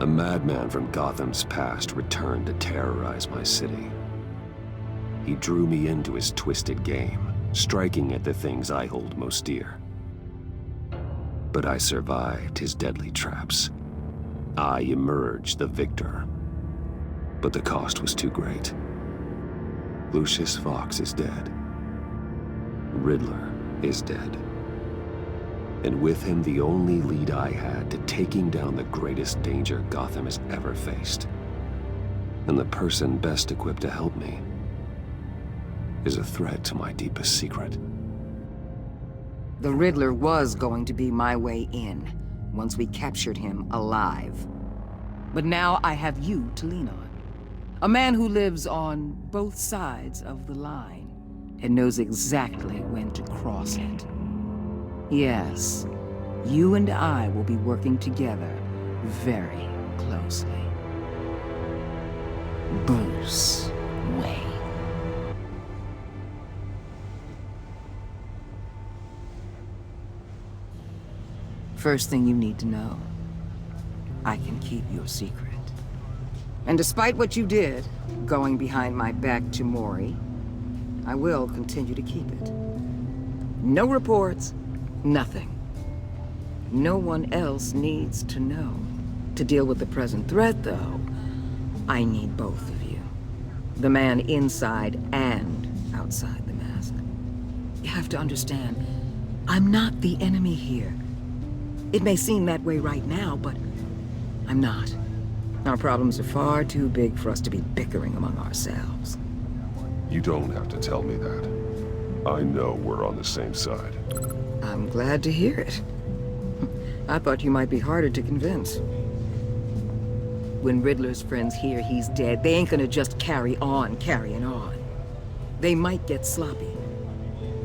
A madman from Gotham's past returned to terrorize my city. He drew me into his twisted game, striking at the things I hold most dear. But I survived his deadly traps. I emerged the victor. But the cost was too great. Lucius Fox is dead. Riddler is dead. And with him, the only lead I had to taking down the greatest danger Gotham has ever faced. And the person best equipped to help me is a threat to my deepest secret. The Riddler was going to be my way in, once we captured him alive. But now I have you to lean on. A man who lives on both sides of the line and knows exactly when to cross it. Yes, you and I will be working together very closely. Bruce Wayne. First thing you need to know, I can keep your secret. And despite what you did, going behind my back to Mori, I will continue to keep it. No reports, nothing. No one else needs to know. To deal with the present threat, though, I need both of you. The man inside and outside the mask. You have to understand, I'm not the enemy here. It may seem that way right now, but I'm not. Our problems are far too big for us to be bickering among ourselves. You don't have to tell me that. I know we're on the same side. I'm glad to hear it. I thought you might be harder to convince. When Riddler's friends hear he's dead, they ain't gonna just carry on carrying on. They might get sloppy.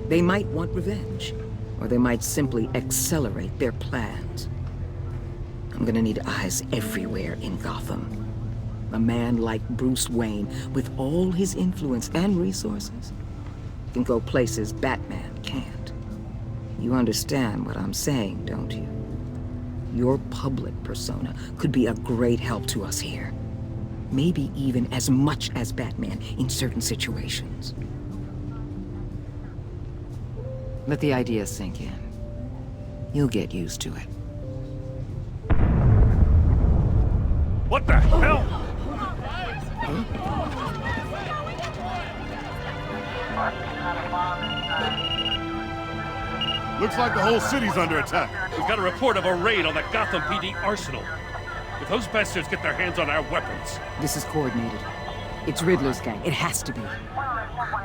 They might want revenge. Or they might simply accelerate their plans. I'm gonna need eyes everywhere in Gotham. A man like Bruce Wayne, with all his influence and resources, can go places Batman can't. You understand what I'm saying, don't you? Your public persona could be a great help to us here. Maybe even as much as Batman in certain situations. Let the idea sink in. You'll get used to it. What the hell? Looks like the whole city's under attack. We've got a report of a raid on the Gotham PD arsenal. If those bastards get their hands on our weapons... This is coordinated. It's Riddler's gang. It has to be.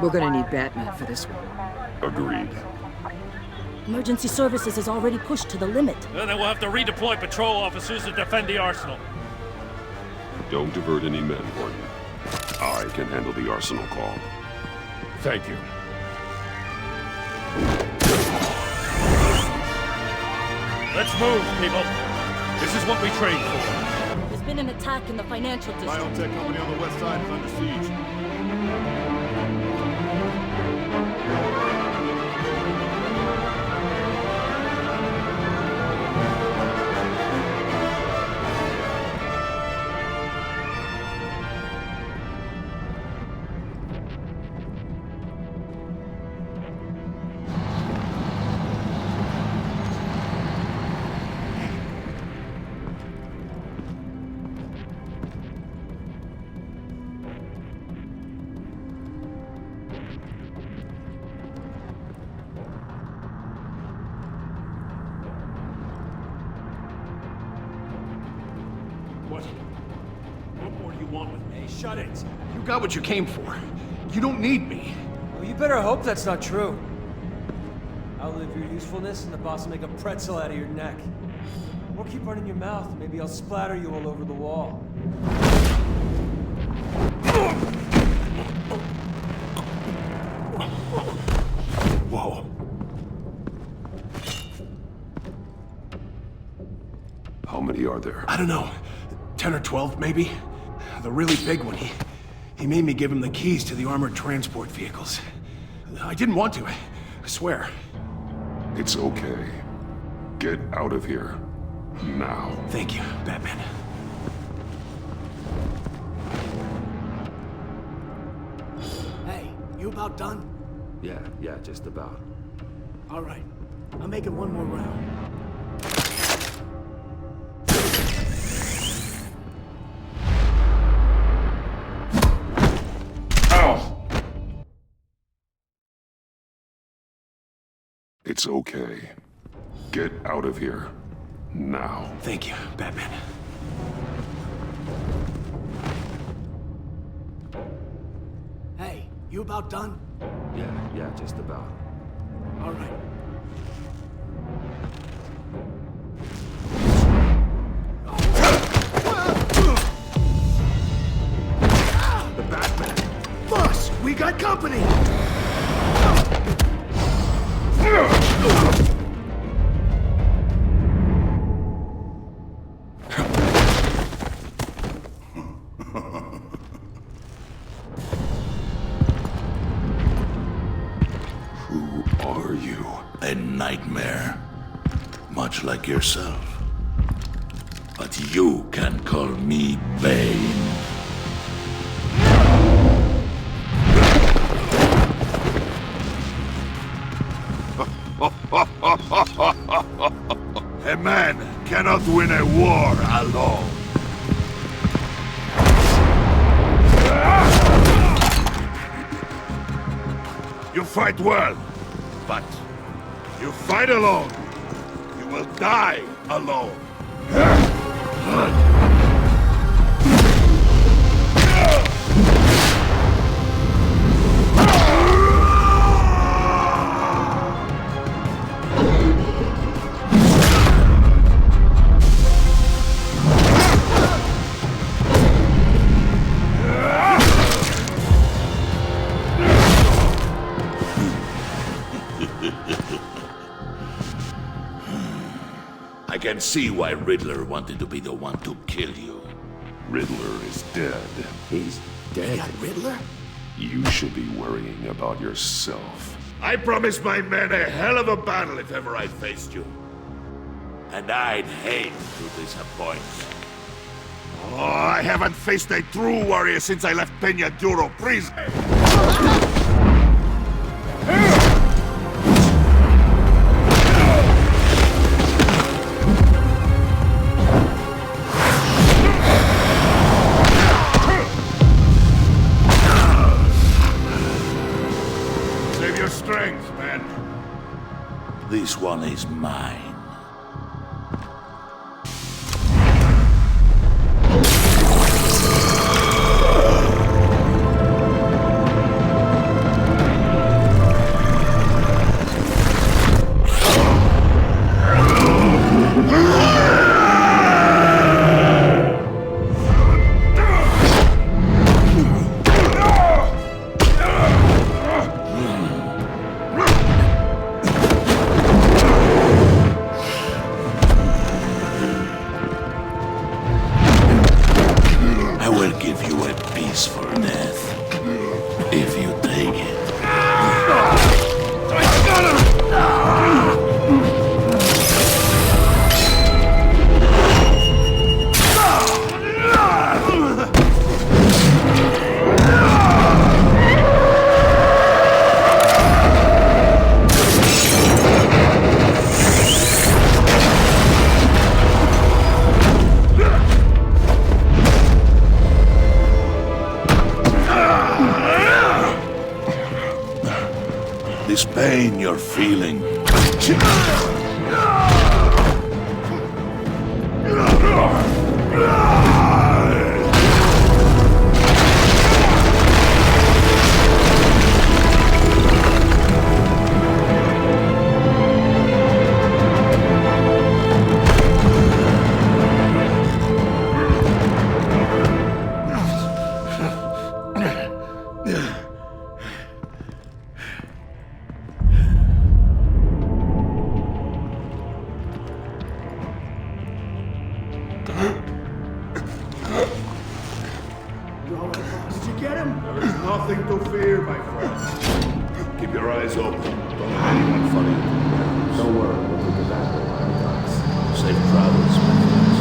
We're gonna need Batman for this one. Agreed. Emergency services is already pushed to the limit. Then we'll have to redeploy patrol officers to defend the arsenal. Don't divert any men, Gordon. I can handle the arsenal call. Thank you. Let's move, people. This is what we trained for. There's been an attack in the financial district. Biotech company on the west side is under siege. What more do you want with me? Shut it! You got what you came for. You don't need me. Well, you better hope that's not true. I'll live your usefulness and the boss will make a pretzel out of your neck. Or keep running your mouth and maybe I'll splatter you all over the wall. Whoa. How many are there? I don't know. 10 or 12, maybe? The really big one, he made me give him the keys to the armored transport vehicles. I didn't want to, I swear. It's okay. Get out of here. Now. Thank you, Batman. about done? Yeah, just about. All right. I'll make it one more round. It's okay. Get out of here. Now. Thank you, Batman. Hey, you about done? Yeah, just about. All right. The Batman! Boss, we got company! Who are you? A nightmare. Much like yourself. But you can call me Bane. A man cannot win a war alone. You fight well, but you fight alone. You will die alone. I can see why Riddler wanted to be the one to kill you. Riddler is dead. He's dead. Riddler? You should be worrying about yourself. I promised my men a hell of a battle if ever I faced you. And I'd hate to disappoint them. Oh, I haven't faced a true warrior since I left Peña Duro prison. Save your strength, man. This one is mine. I will give you a peaceful death, if you take it. This pain you're feeling. Did you get him? There is nothing to fear, my friend. Keep your eyes open. Don't let anyone follow you. Don't worry, we'll take it back there. Safe travels, my friends.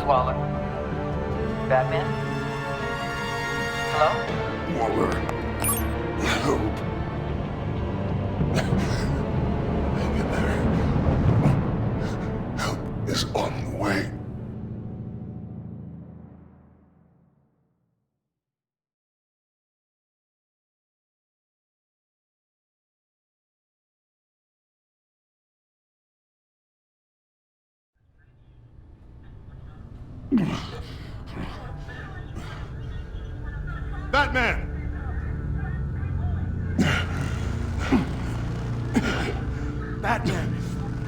Waller. Batman? Hello? Waller. Help. Hang in there. Help is on the way. Batman! Batman!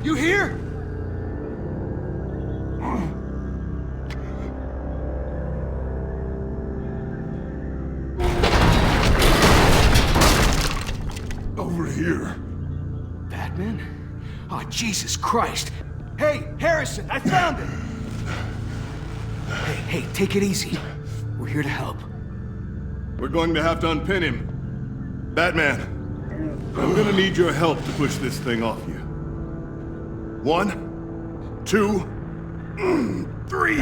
You here? Over here. Batman? Oh, Jesus Christ! Hey, Harrison, I found it! Hey, take it easy. We're here to help. We're going to have to unpin him. Batman, I'm gonna need your help to push this thing off you. 1, 2, 3.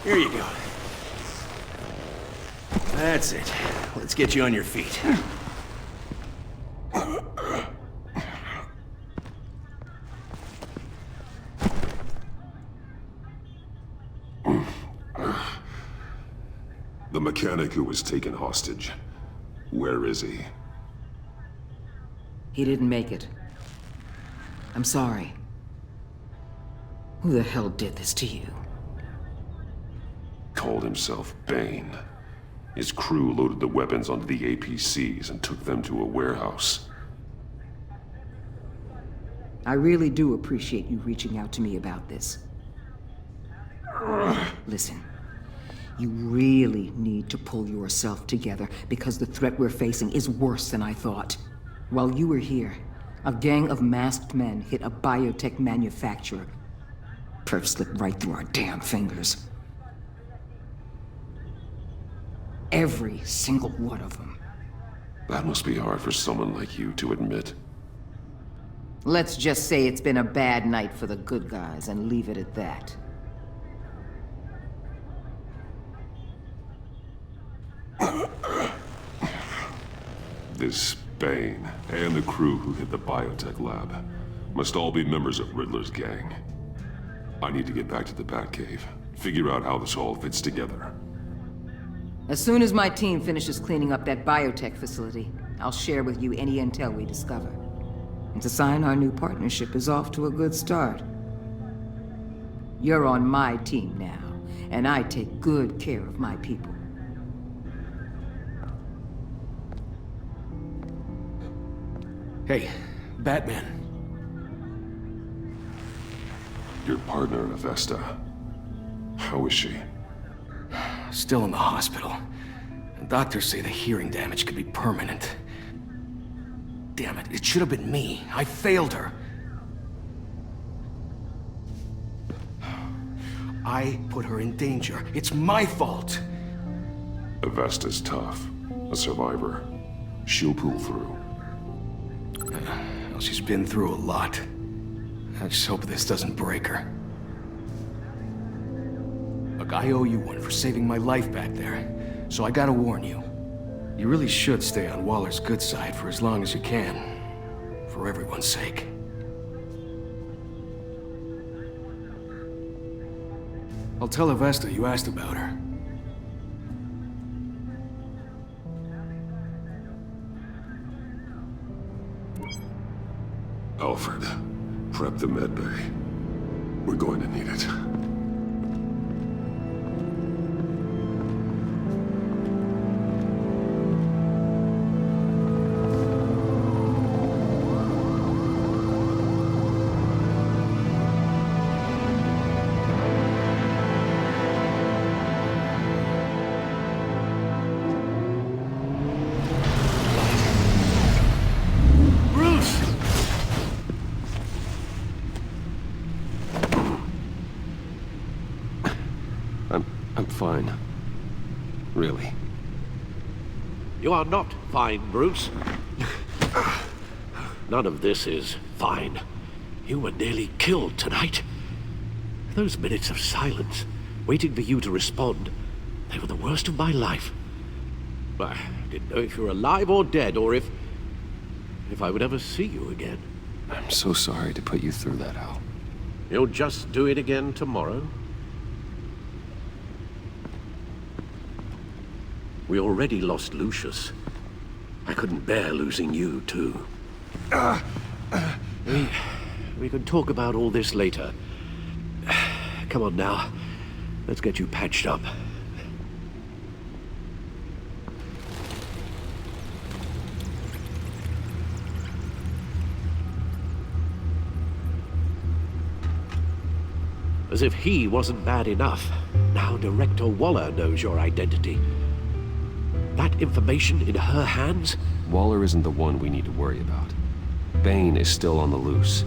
Here you go. That's it. Let's get you on your feet. The mechanic who was taken hostage. Where is he? He didn't make it. I'm sorry. Who the hell did this to you? Called himself Bane. His crew loaded the weapons onto the APCs and took them to a warehouse. I really do appreciate you reaching out to me about this. Listen, you really need to pull yourself together because the threat we're facing is worse than I thought. While you were here, a gang of masked men hit a biotech manufacturer. Perf slipped right through our damn fingers. Every single one of them. That must be hard for someone like you to admit. Let's just say it's been a bad night for the good guys and leave it at that. This Bane and the crew who hit the biotech lab must all be members of Riddler's gang. I need to get back to the Batcave, figure out how this all fits together. As soon as my team finishes cleaning up that biotech facility, I'll share with you any intel we discover. And to sign our new partnership is off to a good start. You're on my team now, and I take good care of my people. Hey, Batman. Your partner, Avesta. How is she? Still in the hospital. Doctors say the hearing damage could be permanent. Damn it, it should have been me. I failed her. I put her in danger. It's my fault. Avesta's tough. A survivor. She'll pull through. Well, she's been through a lot. I just hope this doesn't break her. Look, I owe you one for saving my life back there. So I gotta warn you. You really should stay on Waller's good side for as long as you can. For everyone's sake. I'll tell Avesta you asked about her. Alfred, prep the med bay. We're going to need it. I'm fine. Really. You are not fine, Bruce. None of this is fine. You were nearly killed tonight. Those minutes of silence, waiting for you to respond, they were the worst of my life. I didn't know if you were alive or dead, or if I would ever see you again. I'm so sorry to put you through that, Al. You'll just do it again tomorrow? We already lost Lucius. I couldn't bear losing you, too. We can talk about all this later. Come on now. Let's get you patched up. As if he wasn't bad enough, now Director Waller knows your identity. That information in her hands? Waller isn't the one we need to worry about. Bane is still on the loose,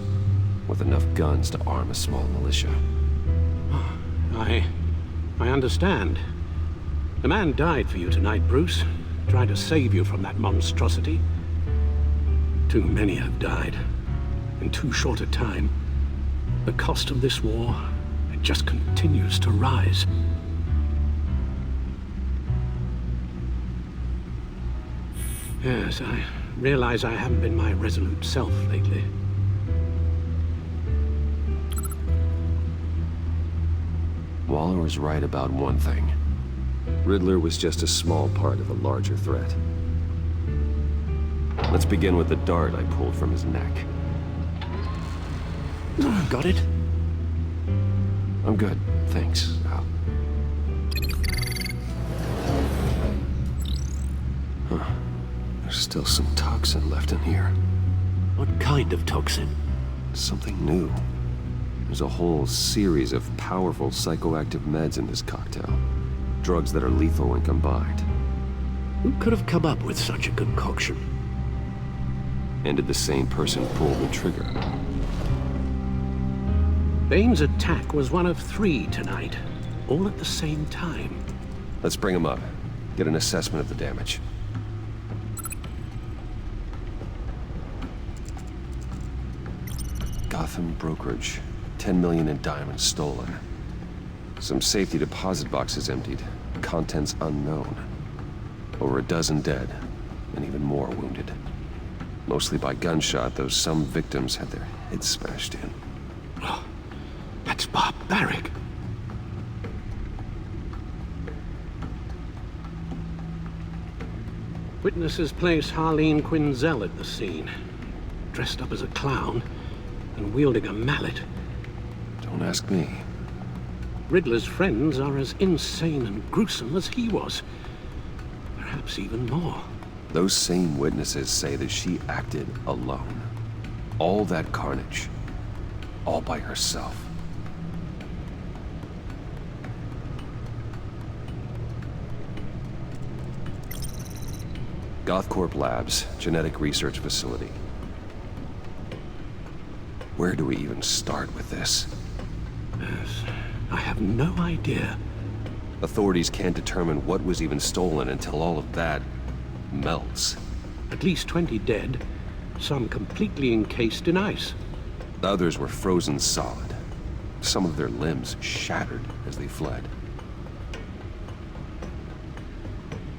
with enough guns to arm a small militia. I understand. The man died for you tonight, Bruce. Tried to save you from that monstrosity. Too many have died. In too short a time. The cost of this war, it just continues to rise. Yes, I realize I haven't been my resolute self lately. Waller was right about one thing. Riddler was just a small part of a larger threat. Let's begin with the dart I pulled from his neck. Got it? I'm good, thanks, Al. Huh. There's still some toxin left in here. What kind of toxin? Something new. There's a whole series of powerful psychoactive meds in this cocktail. Drugs that are lethal when combined. Who could have come up with such a concoction? And did the same person pull the trigger? Bane's attack was one of 3 tonight, all at the same time. Let's bring him up. Get an assessment of the damage. Gotham brokerage. 10 million in diamonds stolen. Some safety deposit boxes emptied. Contents unknown. Over a dozen dead, and even more wounded. Mostly by gunshot, though some victims had their heads smashed in. Oh, that's barbaric. Witnesses place Harleen Quinzel at the scene. Dressed up as a clown and wielding a mallet. Don't ask me. Riddler's friends are as insane and gruesome as he was. Perhaps even more. Those same witnesses say that she acted alone. All that carnage. All by herself. Gothcorp Labs, genetic research facility. Where do we even start with this? Yes, I have no idea. Authorities can't determine what was even stolen until all of that melts. At least 20 dead, some completely encased in ice. Others were frozen solid. Some of their limbs shattered as they fled.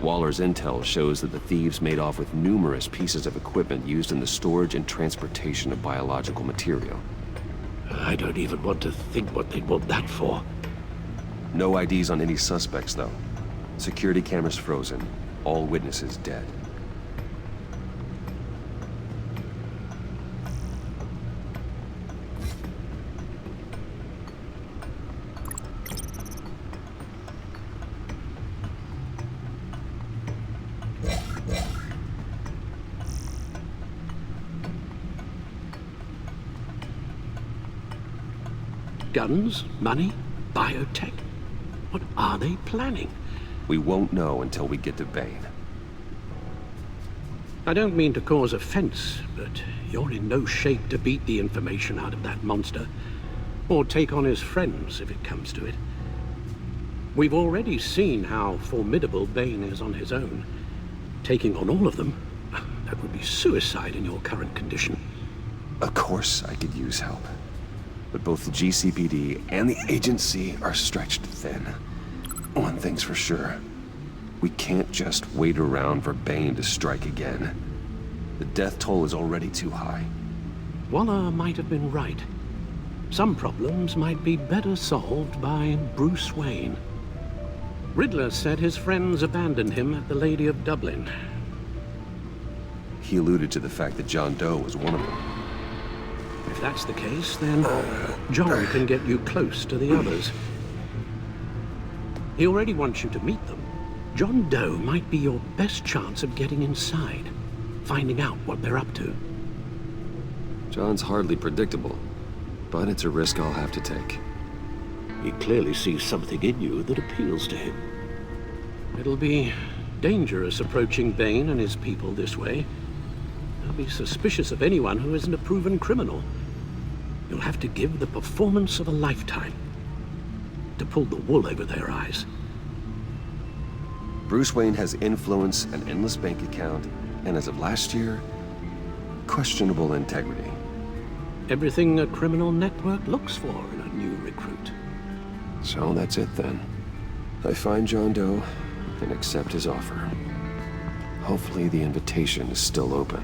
Waller's intel shows that the thieves made off with numerous pieces of equipment used in the storage and transportation of biological material. I don't even want to think what they'd want that for. No IDs on any suspects, though. Security cameras frozen. All witnesses dead. Guns, money, biotech. What are they planning? We won't know until we get to Bane. I don't mean to cause offense, but you're in no shape to beat the information out of that monster, or take on his friends if it comes to it. We've already seen how formidable Bane is on his own. taking on all of them, that would be suicide in your current condition. Of course I could use help. But both the GCPD and the agency are stretched thin. One thing's for sure. We can't just wait around for Bane to strike again. The death toll is already too high. Waller might have been right. Some problems might be better solved by Bruce Wayne. Riddler said his friends abandoned him at the Lady of Dublin. He alluded to the fact that John Doe was one of them. If that's the case, then John can get you close to the others. He already wants you to meet them. John Doe might be your best chance of getting inside, finding out what they're up to. John's hardly predictable, but it's a risk I'll have to take. He clearly sees something in you that appeals to him. It'll be dangerous approaching Bane and his people this way. They'll be suspicious of anyone who isn't a proven criminal. You'll have to give the performance of a lifetime to pull the wool over their eyes. Bruce Wayne has influence, an endless bank account, and as of last year, questionable integrity. Everything a criminal network looks for in a new recruit. So that's it then. I find John Doe and accept his offer. Hopefully the invitation is still open.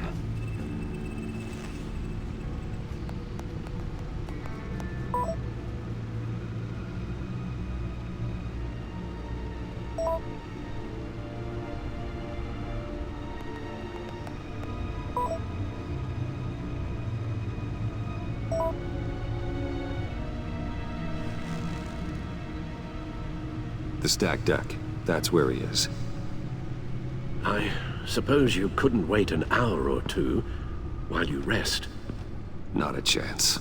The stacked deck. That's where he is. I suppose you couldn't wait an hour or two while you rest. Not a chance.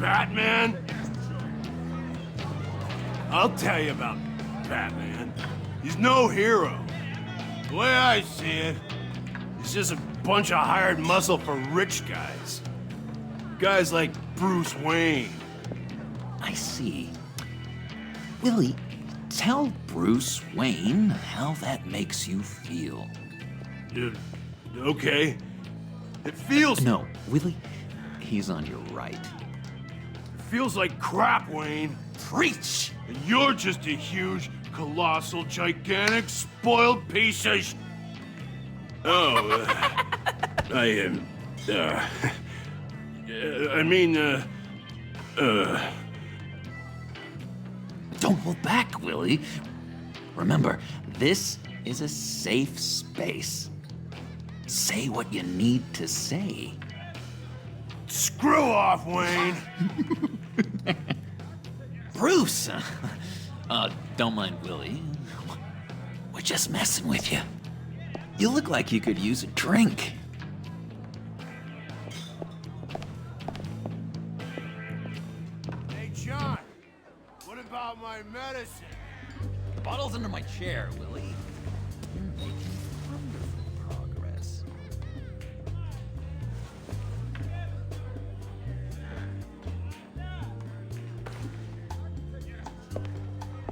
Batman? I'll tell you about Batman. He's no hero. The way I see it, he's just a bunch of hired muscle for rich guys. Guys like Bruce Wayne. I see. Willie, tell Bruce Wayne how that makes you feel. Okay. It feels... No, Willie, he's on your right. It feels like crap, Wayne. Preach! And you're just a huge, colossal, gigantic, spoiled piece of Don't hold back, Willie. Remember, this is a safe space. Say what you need to say. Screw off, Wayne! Bruce! Don't mind Willie. We're just messing with you. You look like you could use a drink. Hey, John, what about my medicine? The bottle's under my chair, Willie. You're making wonderful progress.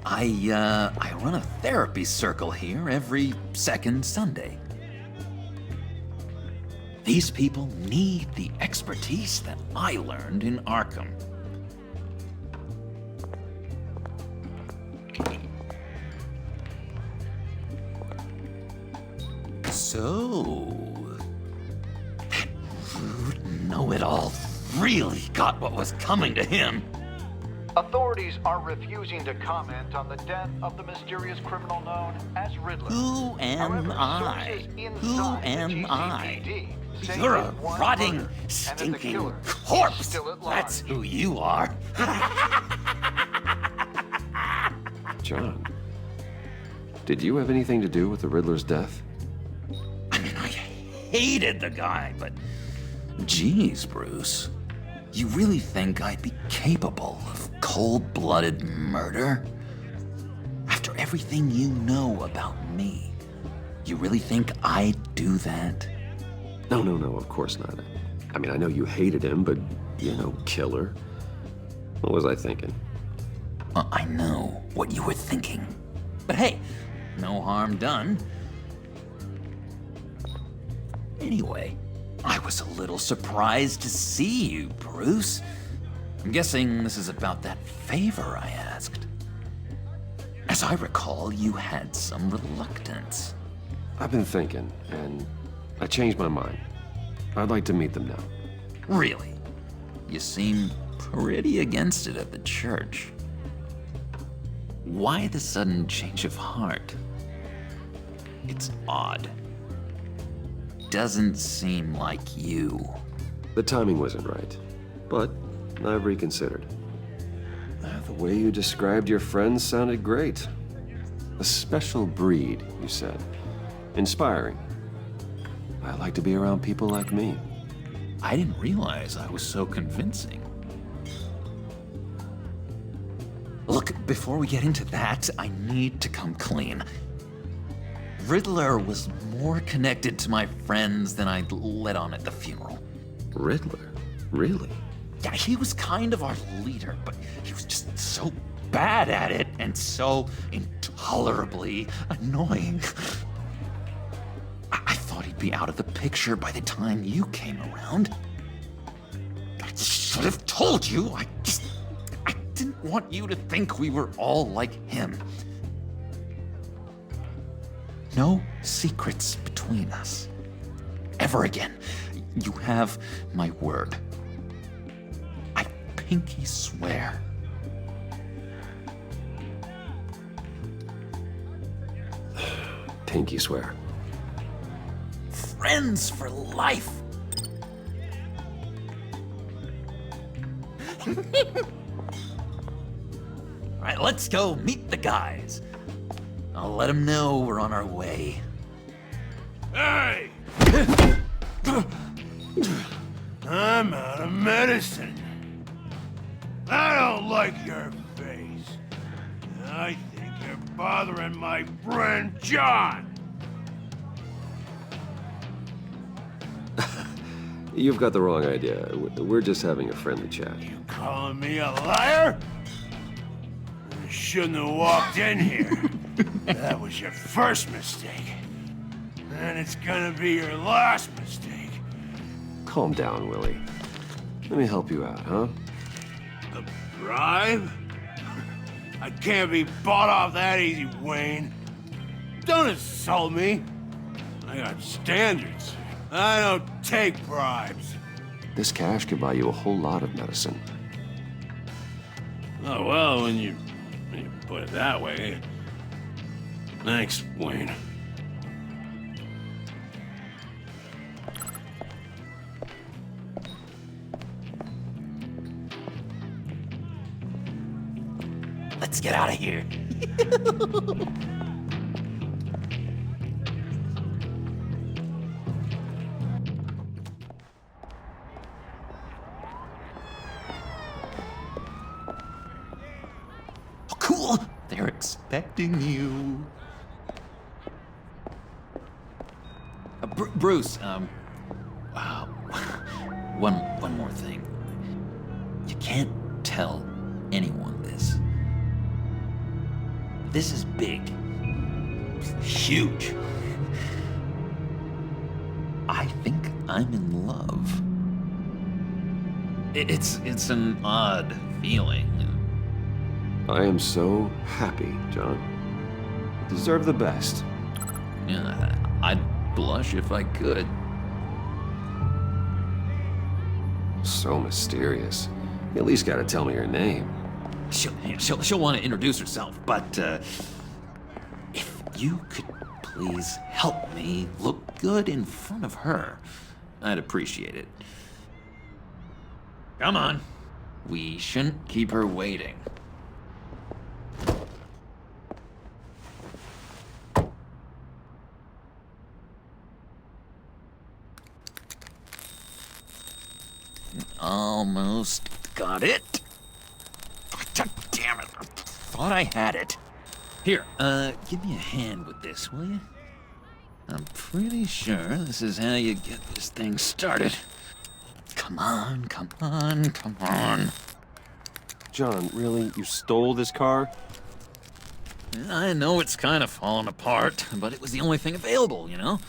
I run a therapy circle here every second Sunday. These people need the expertise that I learned in Arkham. So, that rude know-it-all really got what was coming to him. Authorities are refusing to comment on the death of the mysterious criminal known as Riddler. Who am However, I? sources Who inside the am I? GCPD say You're a that one rotting, murder, and that the stinking killer is corpse. still at large. That's who you are. John, did you have anything to do with the Riddler's death? I mean, I hated the guy, but geez, Bruce. You really think I'd be capable of cold-blooded murder? After everything you know about me, you really think I'd do that? No, of course not. I mean, I know you hated him, but, you know, killer. What was I thinking? I know what you were thinking. But hey, no harm done. Anyway, I was a little surprised to see you, Bruce. I'm guessing this is about that favor I asked. As I recall, you had some reluctance. I've been thinking, and I changed my mind. I'd like to meet them now. Really? You seem pretty against it at the church. Why the sudden change of heart? It's odd. Doesn't seem like you. The timing wasn't right, but I've reconsidered. The way you described your friends sounded great. A special breed, you said. Inspiring. I like to be around people like me. I didn't realize I was so convincing. Look, before we get into that, I need to come clean. Riddler was more connected to my friends than I'd let on at the funeral. Riddler? Really? Yeah, he was kind of our leader, but he was just so bad at it and so intolerably annoying. I thought he'd be out of the picture by the time you came around. I should have told you. I didn't want you to think we were all like him. No secrets between us. Ever again. You have my word. I pinky swear. Pinky swear. Friends for life. All right, let's go meet the guys. I'll let them know we're on our way. Hey! I'm out of medicine. I don't like your face. I think you're bothering my friend John. You've got the wrong idea. We're just having a friendly chat. You calling me a liar? You shouldn't have walked in here. That was your first mistake. And it's gonna be your last mistake. Calm down, Willie. Let me help you out, huh? A bribe? I can't be bought off that easy, Wayne. Don't insult me. I got standards. I don't take bribes. This cash could buy you a whole lot of medicine. Oh, well, when you put it that way. Thanks, Wayne. Let's get out of here. Oh, cool. They're expecting you. Bruce, one more thing. You can't tell anyone this. This is big. Huge. I think I'm in love. It's an odd feeling. I am so happy, John. You deserve the best. Yeah, I'd blush if I could. So mysterious. You at least gotta tell me her name. She'll want to introduce herself, but if you could please help me look good in front of her, I'd appreciate it. Come on. We shouldn't keep her waiting. Almost got it. Damn it. Thought I had it. Here, give me a hand with this, will you? I'm pretty sure this is how you get this thing started. Come on, come on, come on. John, really? You stole this car? I know it's kind of falling apart, but it was the only thing available, you know?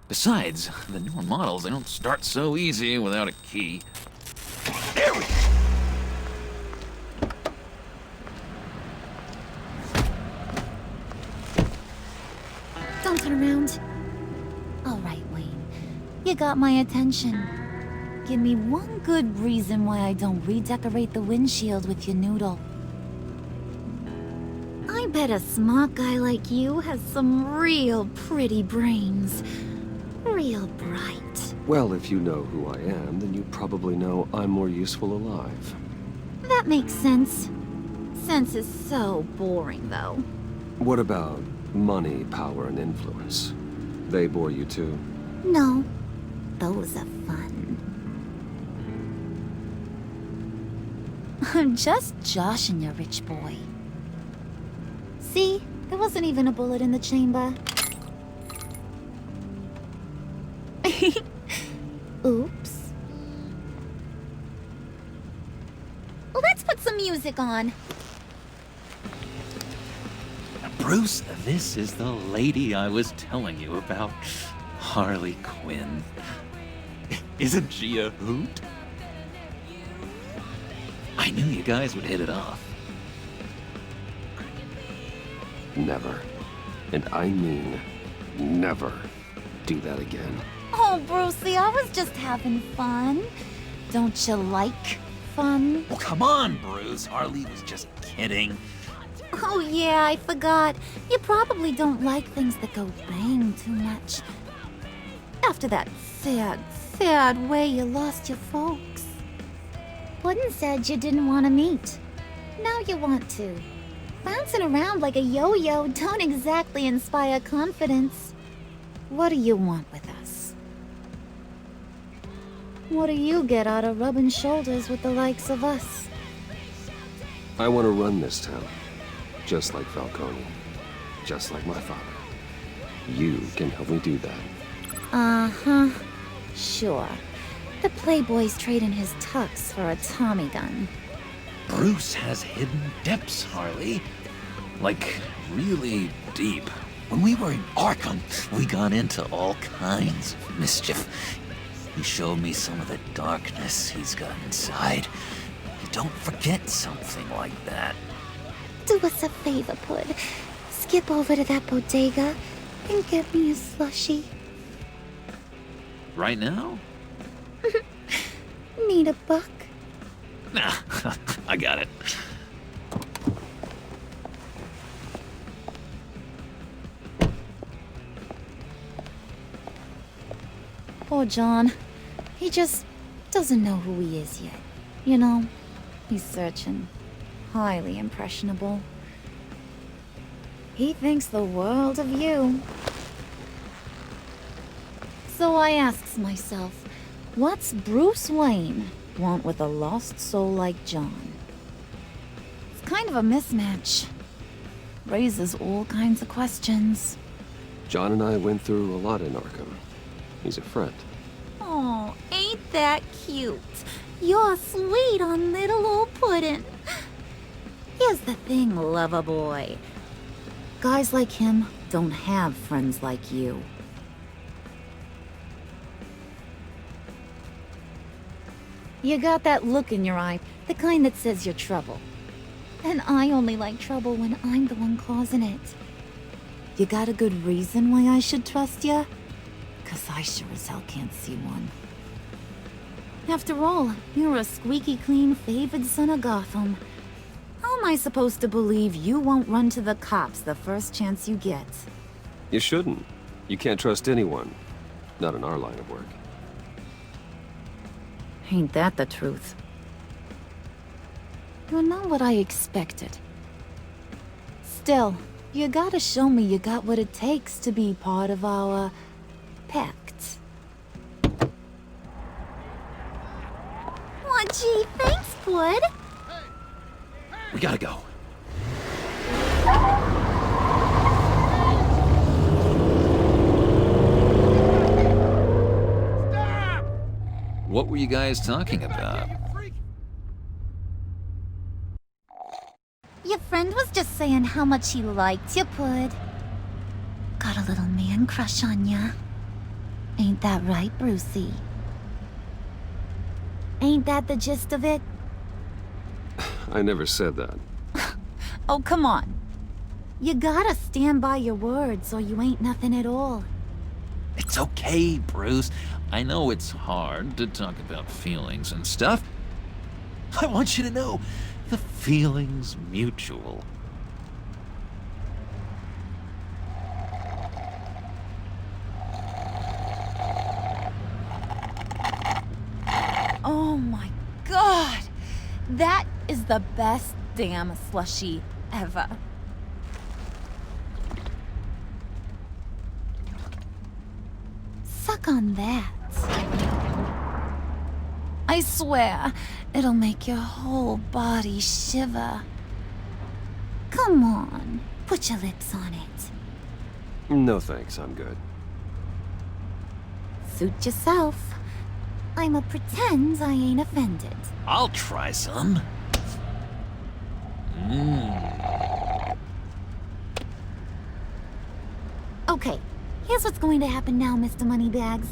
Besides, the newer models, they don't start so easy without a key. There we go! Don't turn around. All right, Wayne. You got my attention. Give me one good reason why I don't redecorate the windshield with your noodle. I bet a smart guy like you has some real pretty brains. Real bright. Well, if you know who I am, then you probably know I'm more useful alive. That makes sense. Sense is so boring, though. What about money, power, and influence? They bore you too? No. Those are fun. I'm just joshing you, rich boy. See? There wasn't even a bullet in the chamber. Oops. Let's put some music on. Bruce, this is the lady I was telling you about. Harley Quinn. Isn't she a hoot? I knew you guys would hit it off. Never. And I mean never do that again. Oh, Brucey, I was just having fun. Don't you like fun? Oh, come on, Bruce. Harley was just kidding. Oh, yeah, I forgot. You probably don't like things that go bang too much. After that sad, sad way you lost your folks. Puddin' said you didn't want to meet. Now you want to. Bouncing around like a yo-yo don't exactly inspire confidence. What do you want with us? What do you get out of rubbing shoulders with the likes of us? I want to run this town. Just like Falcone. Just like my father. You can help me do that. Uh-huh. Sure. The Playboy's trading his tux for a Tommy gun. Bruce has hidden depths, Harley. Like, really deep. When we were in Arkham, we got into all kinds of mischief. He showed me some of the darkness he's got inside. You don't forget something like that. Do us a favor, Pud. Skip over to that bodega and get me a slushie. Right now? Need a buck? Nah, I got it. Poor John. He just doesn't know who he is yet. You know, he's searching. Highly impressionable. He thinks the world of you. So I asks myself, what's Bruce Wayne want with a lost soul like John? It's kind of a mismatch. Raises all kinds of questions. John and I went through a lot in Arkham. He's a friend. Oh, ain't that cute? You're sweet on little old Puddin'. Here's the thing, lover boy. Guys like him don't have friends like you. You got that look in your eye, the kind that says you're trouble. And I only like trouble when I'm the one causing it. You got a good reason why I should trust you? 'Cause I sure as hell can't see one. After all, you're a squeaky clean favored son of Gotham. How am I supposed to believe you won't run to the cops the first chance you get? You shouldn't. You can't trust anyone. Not in our line of work. Ain't that the truth? You're not what I expected. Still, you gotta show me you got what it takes to be part of our Pact. Aw, gee, thanks, Bud. We gotta go. What were you guys talking about? Your friend was just saying how much he liked you, Pud. Got a little man crush on ya. Ain't that right, Brucey? Ain't that the gist of it? I never said that. Oh, come on. You gotta stand by your words or you ain't nothing at all. It's okay, Bruce. I know it's hard to talk about feelings and stuff. I want you to know, the feeling's mutual. Oh my god! That is the best damn slushie ever. Suck on that. I swear, it'll make your whole body shiver. Come on, put your lips on it. No thanks, I'm good. Suit yourself. I'ma pretend I ain't offended. I'll try some. Okay, here's what's going to happen now, Mr. Moneybags.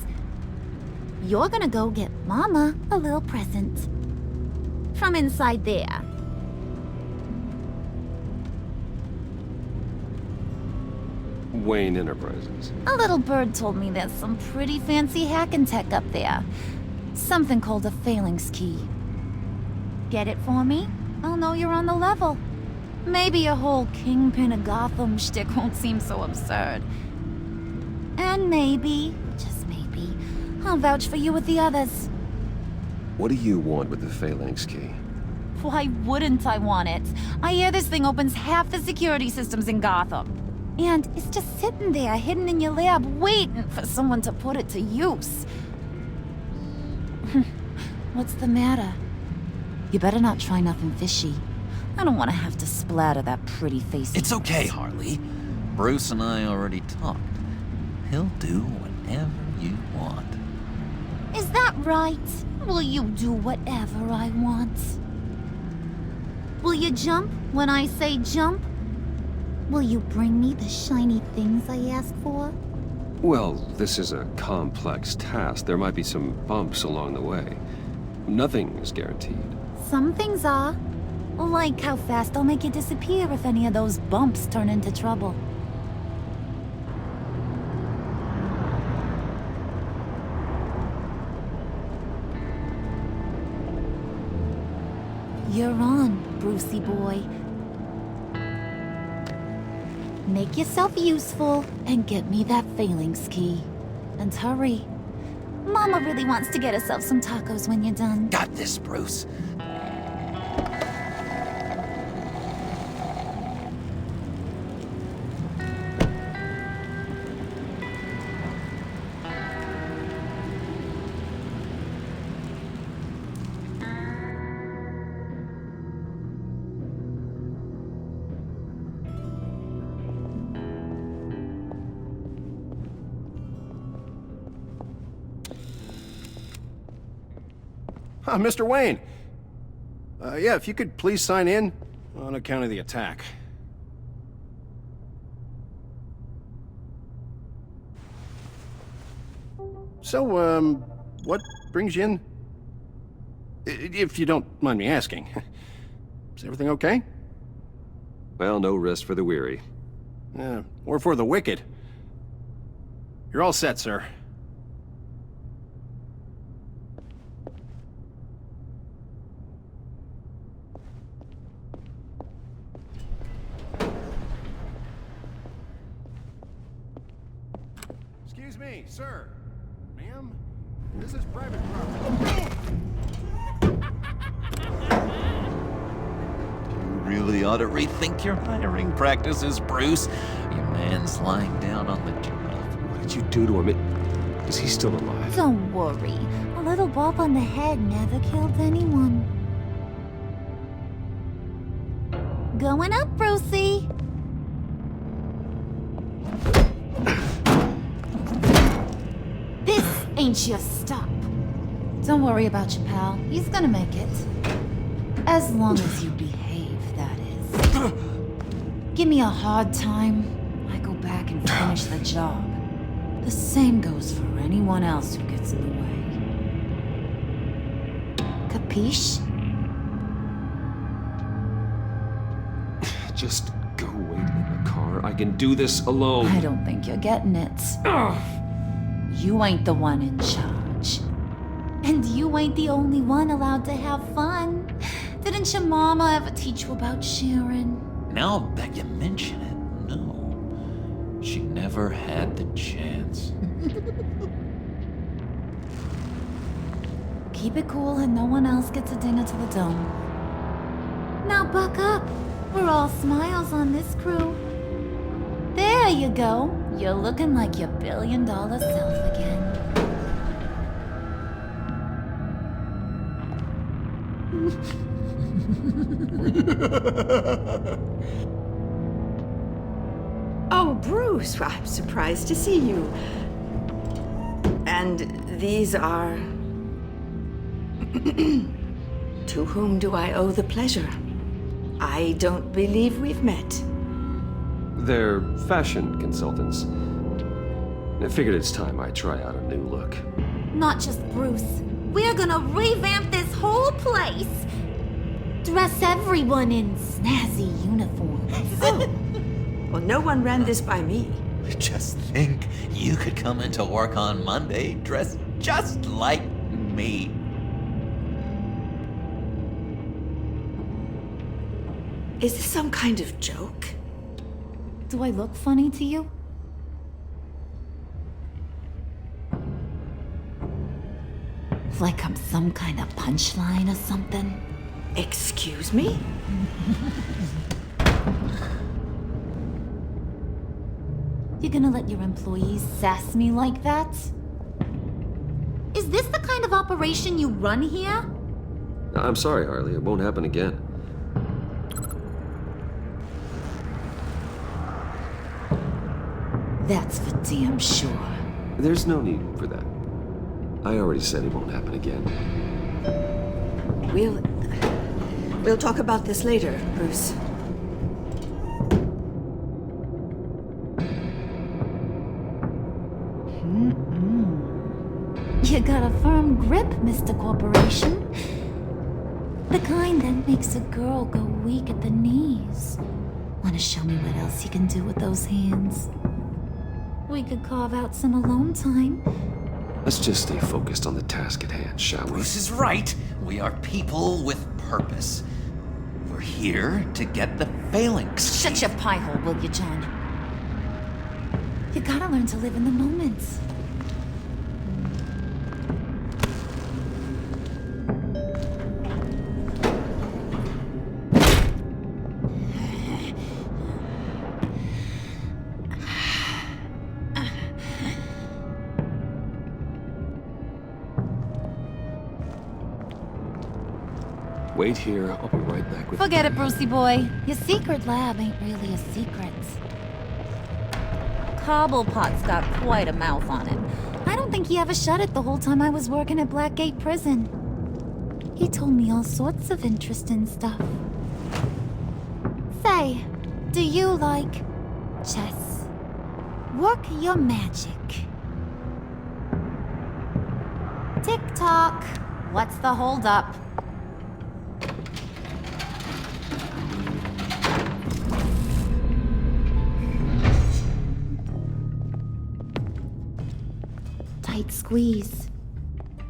You're gonna go get Mama a little present. From inside there. Wayne Enterprises. A little bird told me there's some pretty fancy hacking tech up there. Something called a phalanx key. Get it for me? I'll know you're on the level. Maybe your whole Kingpin of Gotham shtick won't seem so absurd. And maybe, just maybe, I'll vouch for you with the others. What do you want with the phalanx key? Why wouldn't I want it? I hear this thing opens half the security systems in Gotham. And it's just sitting there, hidden in your lab, waiting for someone to put it to use. What's the matter? You better not try nothing fishy. I don't want to have to splatter that pretty face. It's okay, Harley. Bruce and I already talked. He'll do whatever you want. Is that right? Will you do whatever I want? Will you jump when I say jump? Will you bring me the shiny things I ask for? Well, this is a complex task. There might be some bumps along the way. Nothing is guaranteed. Some things are. Like how fast I'll make you disappear if any of those bumps turn into trouble. You're on, Brucey boy. Make yourself useful and get me that phalanx key. And hurry. Mama really wants to get herself some tacos when you're done. Got this, Bruce. Mr. Wayne. Yeah, if you could please sign in on account of the attack. So, what brings you in? If you don't mind me asking. Is everything okay? Well, no rest for the weary. Or for the wicked. You're all set, sir. Excuse me, sir. Ma'am, this is private property. You really ought to rethink your hiring practices, Bruce. Your man's lying down on the job. What did you do to him? Is he still alive? Don't worry. A little bump on the head never killed anyone. Going up, Brucey. This ain't your stop. Don't worry about your pal. He's gonna make it. As long as you behave, that is. Give me a hard time, I go back and finish the job. The same goes for anyone else who gets in the way. Capiche? Just go wait in the car. I can do this alone. I don't think you're getting it. You ain't the one in charge. And you ain't the only one allowed to have fun. Didn't your mama ever teach you about sharing? Now that you mention it, no. She never had the chance. Keep it cool and no one else gets a dinger to the dome. Now buck up. We're all smiles on this crew. There you go. You're looking like your billion-dollar self again. Oh, Bruce, I'm surprised to see you. And these are... To whom do I owe the pleasure? I don't believe we've met. They're fashion consultants. I figured it's time I try out a new look. Not just Bruce. We're gonna revamp this whole place. Dress everyone in snazzy uniforms. Oh. Well, no one ran this by me. Just think, you could come into work on Monday dressed just like me. Is this some kind of joke? Do I look funny to you? Like I'm some kind of punchline or something? Excuse me? You're gonna let your employees sass me like that? Is this the kind of operation you run here? I'm sorry, Harley. It won't happen again. That's for damn sure. There's no need for that. I already said it won't happen again. We'll talk about this later, Bruce. You got a firm grip, Mr. Corporation. The kind that makes a girl go weak at the knees. Wanna show me what else you can do with those hands? We could carve out some alone time. Let's just stay focused on the task at hand, shall we? Bruce is right. We are people with purpose. We're here to get the phalanx. Shut your pie hole, will you, John? You gotta learn to live in the moment. Wait here. I'll be right back with Forget it, Brucey boy. Your secret lab ain't really a secret. Cobblepot's got quite a mouth on it. I don't think he ever shut it the whole time I was working at Blackgate Prison. He told me all sorts of interesting stuff. Say, do you like chess? Work your magic. Tick-tock. What's the holdup? Tight squeeze.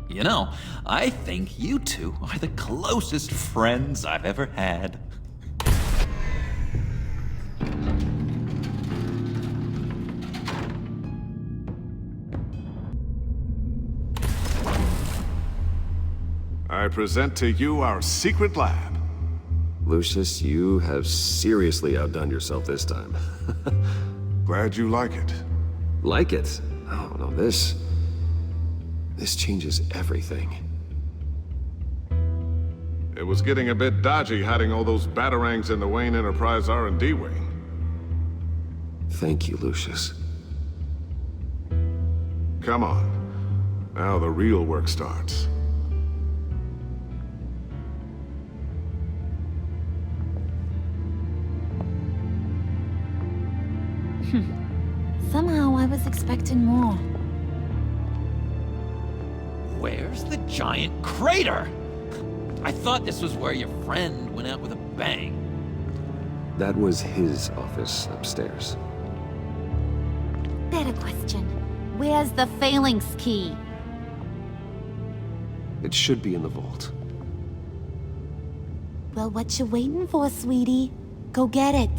You know, I think you two are the closest friends I've ever had. I present to you our secret lab. Lucius, you have seriously outdone yourself this time. Glad you like it. Like it? Oh, no, this changes everything. It was getting a bit dodgy hiding all those batarangs in the Wayne Enterprise R&D wing. Thank you, Lucius. Come on. Now the real work starts. Somehow I was expecting more. Where's the giant crater? I thought this was where your friend went out with a bang. That was his office upstairs. Better question. Where's the phalanx key? It should be in the vault. Well, what you waiting for, sweetie? Go get it.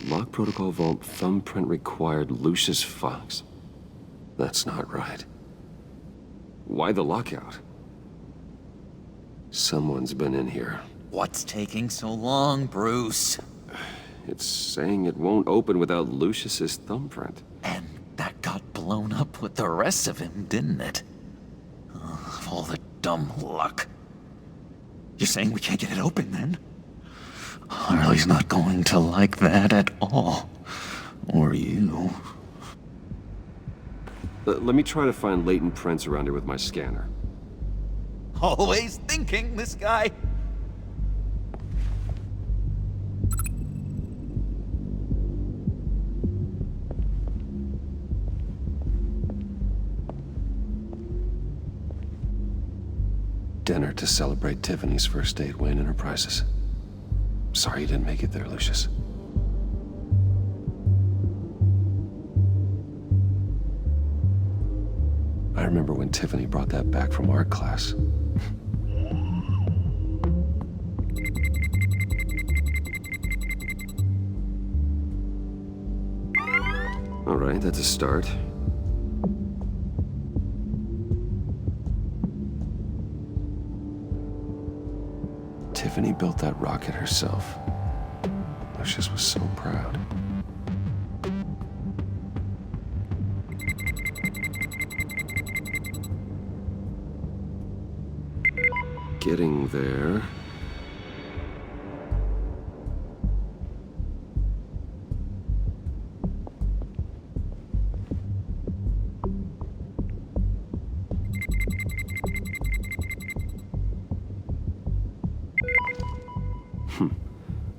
Lock protocol vault thumbprint required Lucius Fox. That's not right. Why the lockout? Someone's been in here. What's taking so long, Bruce? It's saying it won't open without Lucius's thumbprint. And that got blown up with the rest of him, didn't it? All the dumb luck. You're saying we can't get it open, then? Harley's not going to like that at all. Or you. Let me try to find latent prints around here with my scanner. Always thinking, this guy. Dinner to celebrate Tiffany's first date win in her prizes. Sorry you didn't make it there, Lucius. I remember when Tiffany brought that back from art class. All right, that's a start. Tiffany built that rocket herself. Lucius was so proud. Getting there.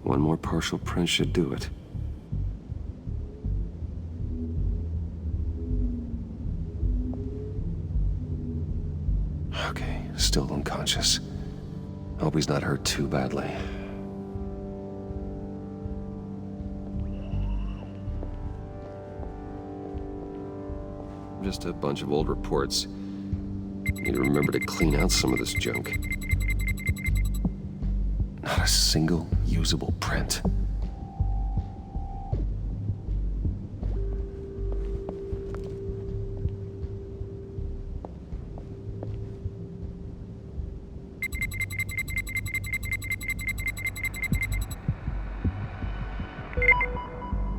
One more partial print should do it. Okay, still unconscious. Hope he's not hurt too badly. Just a bunch of old reports. Need to remember to clean out some of this junk. Not a single usable print.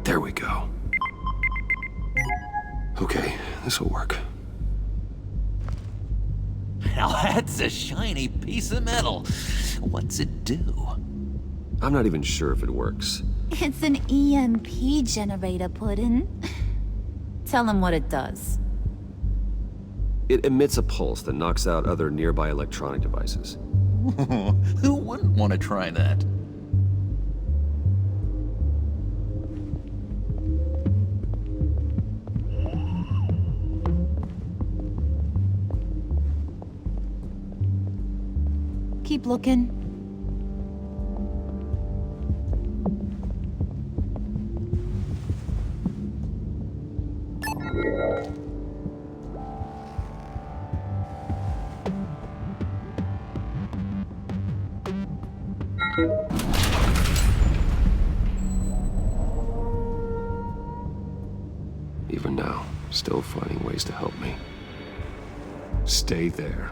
There we go. Okay, this'll work. Now that's a shiny piece of metal. What's it do? I'm not even sure if it works. It's an EMP generator, Puddin'. Tell him what it does. It emits a pulse that knocks out other nearby electronic devices. Who wouldn't want to try that? Keep looking. Even now, still finding ways to help me. Stay there.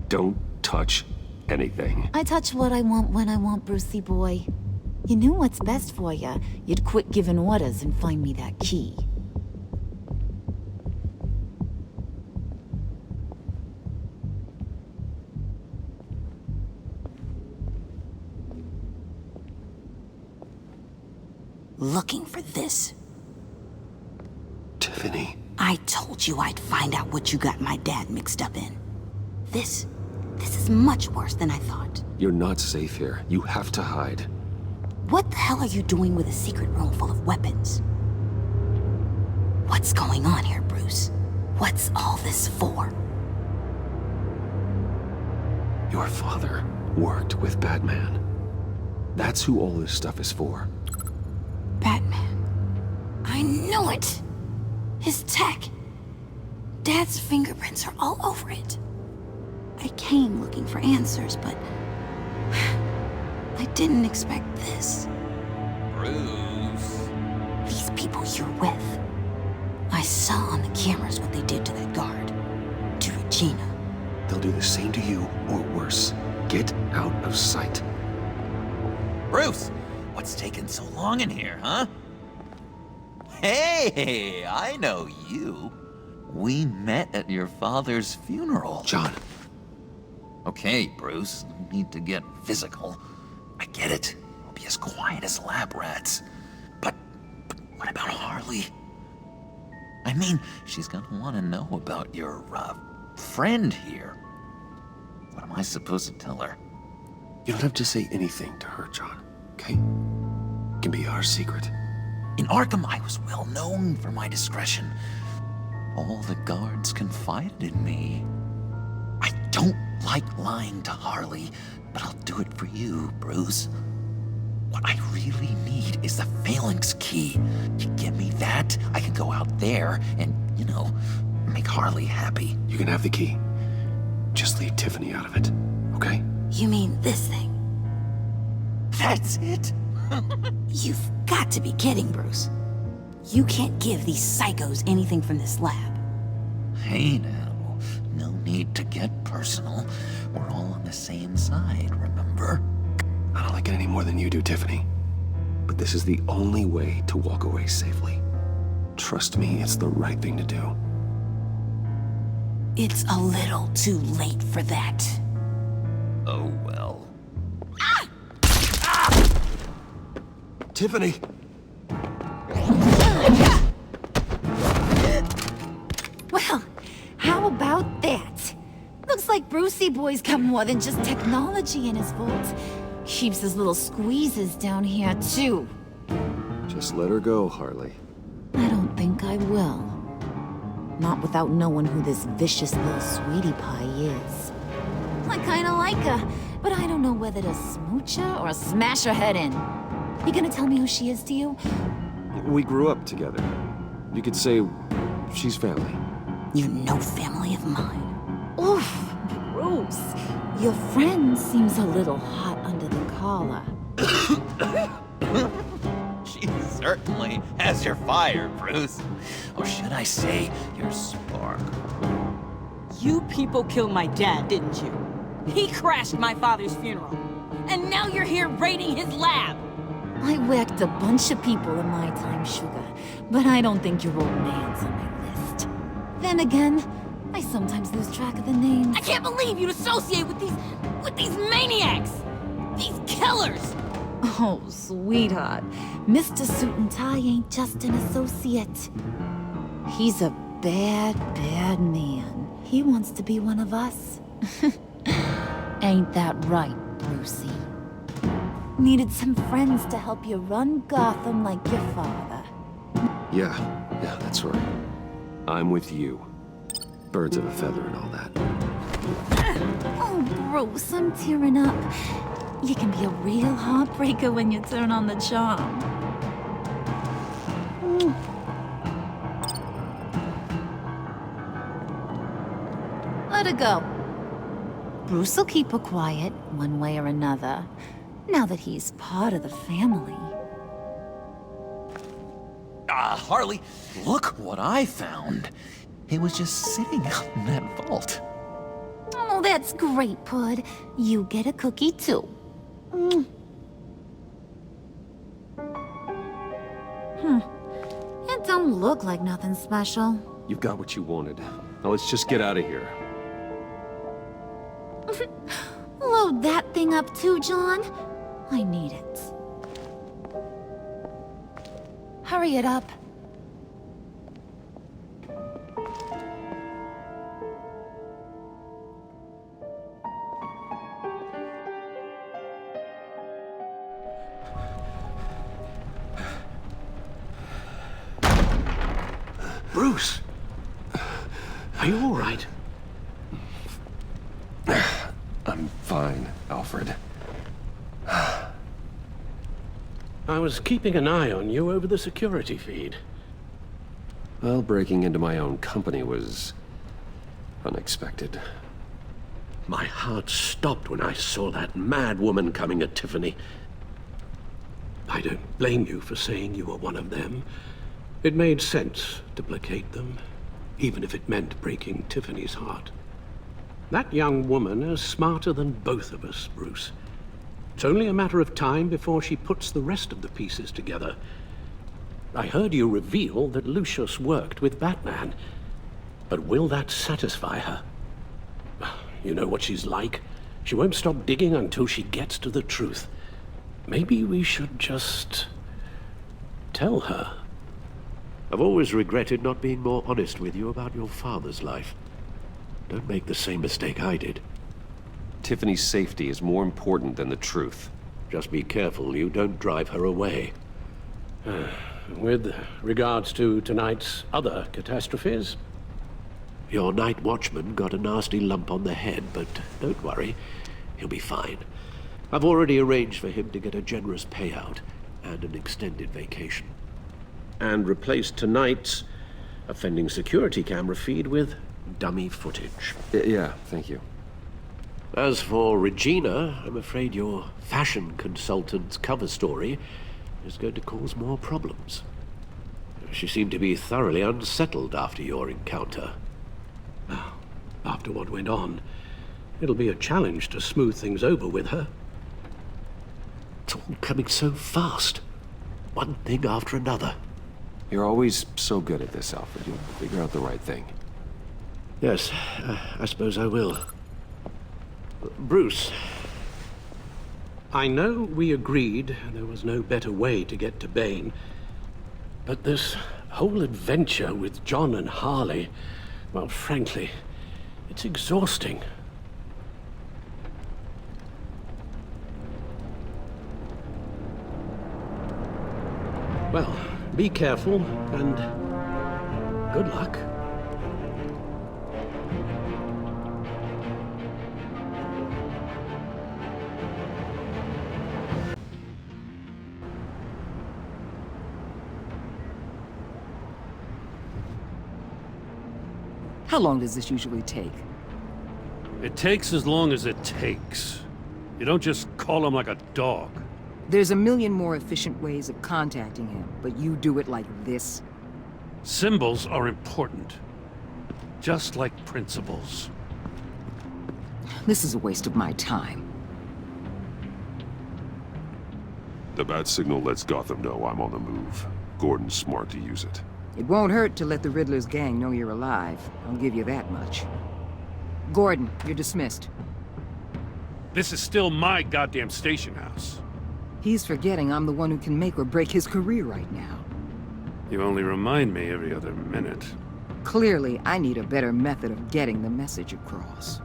Don't touch anything. I touch what I want when I want, Brucey boy. You knew what's best for you. You'd quit giving orders and find me that key. looking for this. Tiffany. I told you I'd find out what you got my dad mixed up in. This is much worse than I thought. You're not safe here. You have to hide. What the hell are you doing with a secret room full of weapons? What's going on here, Bruce? What's all this for? Your father worked with Batman. That's who all this stuff is for. Batman. I knew it! His tech. Dad's fingerprints are all over it. I came looking for answers, but I didn't expect this. Bruce. These people you're with. I saw on the cameras what they did to that guard. To Regina. They'll do the same to you, or worse. Get out of sight. Bruce, what's taking so long in here, huh? Hey, I know you. We met at your father's funeral. John. Okay, Bruce, no need to get physical. I get it. We'll be as quiet as lab rats. But what about Harley? I mean, she's gonna want to know about your, friend here. What am I supposed to tell her? You don't have to say anything to her, John, okay? It can be our secret. In Arkham, I was well known for my discretion. All the guards confided in me. I don't like lying to Harley, but I'll do it for you, Bruce. What I really need is the phalanx key. You give me that, I can go out there and, make Harley happy. You can have the key. Just leave Tiffany out of it, okay? You mean this thing? That's it? You've got to be kidding, Bruce. You can't give these psychos anything from this lab. Hey now, no need to get personal. We're all on the same side, remember? I don't like it any more than you do, Tiffany. But this is the only way to walk away safely. Trust me, it's the right thing to do. It's a little too late for that. Oh well. Ah! Ah! Tiffany! Well, how about that? Looks like Brucey Boy's got more than just technology in his vault. Keeps his little squeezes down here, too. Just let her go, Harley. I don't think I will. Not without knowing who this vicious little sweetie pie is. I kinda like her, but I don't know whether to smooch her or smash her head in. You gonna tell me who she is to you? We grew up together. You could say she's family. You're no family of mine. Oof, Bruce. Your friend seems a little hot under the collar. She certainly has your fire, Bruce. Or should I say, your spark. You people killed my dad, didn't you? He crashed my father's funeral. And now you're here raiding his lab. I whacked a bunch of people in my time, Sugar, but I don't think your old man's on my list. Then again, I sometimes lose track of the names. I can't believe you'd associate with these maniacs! These killers! Oh, sweetheart. Mr. Suit and Tie ain't just an associate. He's a bad, bad man. He wants to be one of us. Ain't that right, Brucey? Needed some friends to help you run Gotham like your father. Yeah, that's right. I'm with you. Birds of a feather and all that. Oh, Bruce, I'm tearing up. You can be a real heartbreaker when you turn on the charm. Let her go. Bruce will keep her quiet, one way or another, now that he's part of the family. Harley, look what I found. It was just sitting out in that vault. Oh, that's great, Pud. You get a cookie, too. It don't look like nothing special. You've got what you wanted. Now let's just get out of here. Load that thing up too, John. I need it. Hurry it up. Bruce! Are you all right? I'm fine, Alfred. I was keeping an eye on you over the security feed. Well, breaking into my own company was unexpected. My heart stopped when I saw that mad woman coming at Tiffany. I don't blame you for saying you were one of them. It made sense to placate them, even if it meant breaking Tiffany's heart. That young woman is smarter than both of us, Bruce. It's only a matter of time before she puts the rest of the pieces together. I heard you reveal that Lucius worked with Batman. But will that satisfy her? You know what she's like. She won't stop digging until she gets to the truth. Maybe we should just tell her. I've always regretted not being more honest with you about your father's life. Don't make the same mistake I did. Tiffany's safety is more important than the truth. Just be careful you don't drive her away. With regards to tonight's other catastrophes, your night watchman got a nasty lump on the head, but don't worry, he'll be fine. I've already arranged for him to get a generous payout and an extended vacation. And replaced tonight's offending security camera feed with dummy footage. Yeah, thank you. As for Regina, I'm afraid your fashion consultant's cover story is going to cause more problems. She seemed to be thoroughly unsettled after your encounter. Now, after what went on, it'll be a challenge to smooth things over with her. It's all coming so fast. One thing after another. You're always so good at this, Alfred. You'll figure out the right thing. Yes, I suppose I will. Bruce, I know we agreed there was no better way to get to Bane, but this whole adventure with John and Harley, well, frankly, it's exhausting. Well, be careful, and good luck. How long does this usually take? It takes as long as it takes. You don't just call him like a dog. There's a million more efficient ways of contacting him, but you do it like this? Symbols are important. Just like principles. This is a waste of my time. The bat signal lets Gotham know I'm on the move. Gordon's smart to use it. It won't hurt to let the Riddler's gang know you're alive. I'll give you that much. Gordon, you're dismissed. This is still my goddamn station house. He's forgetting I'm the one who can make or break his career right now. You only remind me every other minute. Clearly, I need a better method of getting the message across.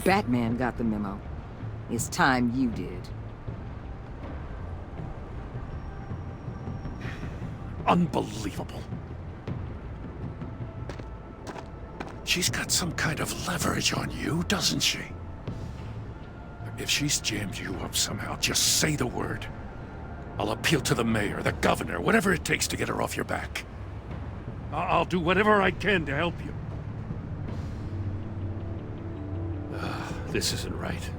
Batman got the memo. It's time you did. Unbelievable. She's got some kind of leverage on you, doesn't she? If she's jammed you up somehow, just say the word. I'll appeal to the mayor, the governor, whatever it takes to get her off your back. I'll do whatever I can to help you. This isn't right.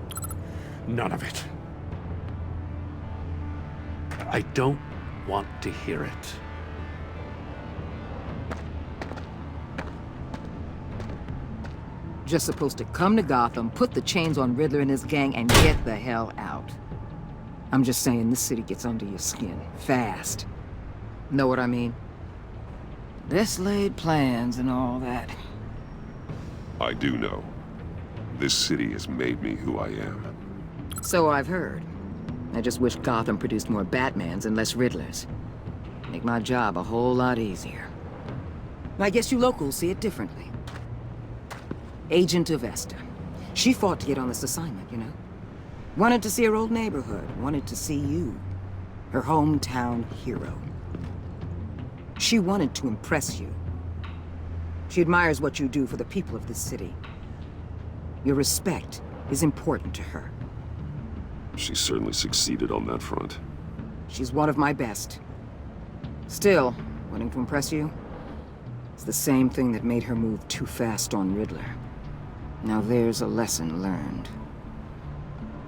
None of it. I don't want to hear it. Just supposed to come to Gotham, put the chains on Riddler and his gang, and get the hell out. I'm just saying, this city gets under your skin. Fast. Know what I mean? Best laid plans and all that. I do know. This city has made me who I am. So I've heard. I just wish Gotham produced more Batmans and less Riddlers. Make my job a whole lot easier. I guess you locals see it differently. Agent of Vesta. She fought to get on this assignment, you know? Wanted to see her old neighborhood, wanted to see you. Her hometown hero. She wanted to impress you. She admires what you do for the people of this city. Your respect is important to her. She certainly succeeded on that front. She's one of my best. Still, wanting to impress you? It's the same thing that made her move too fast on Riddler. Now there's a lesson learned.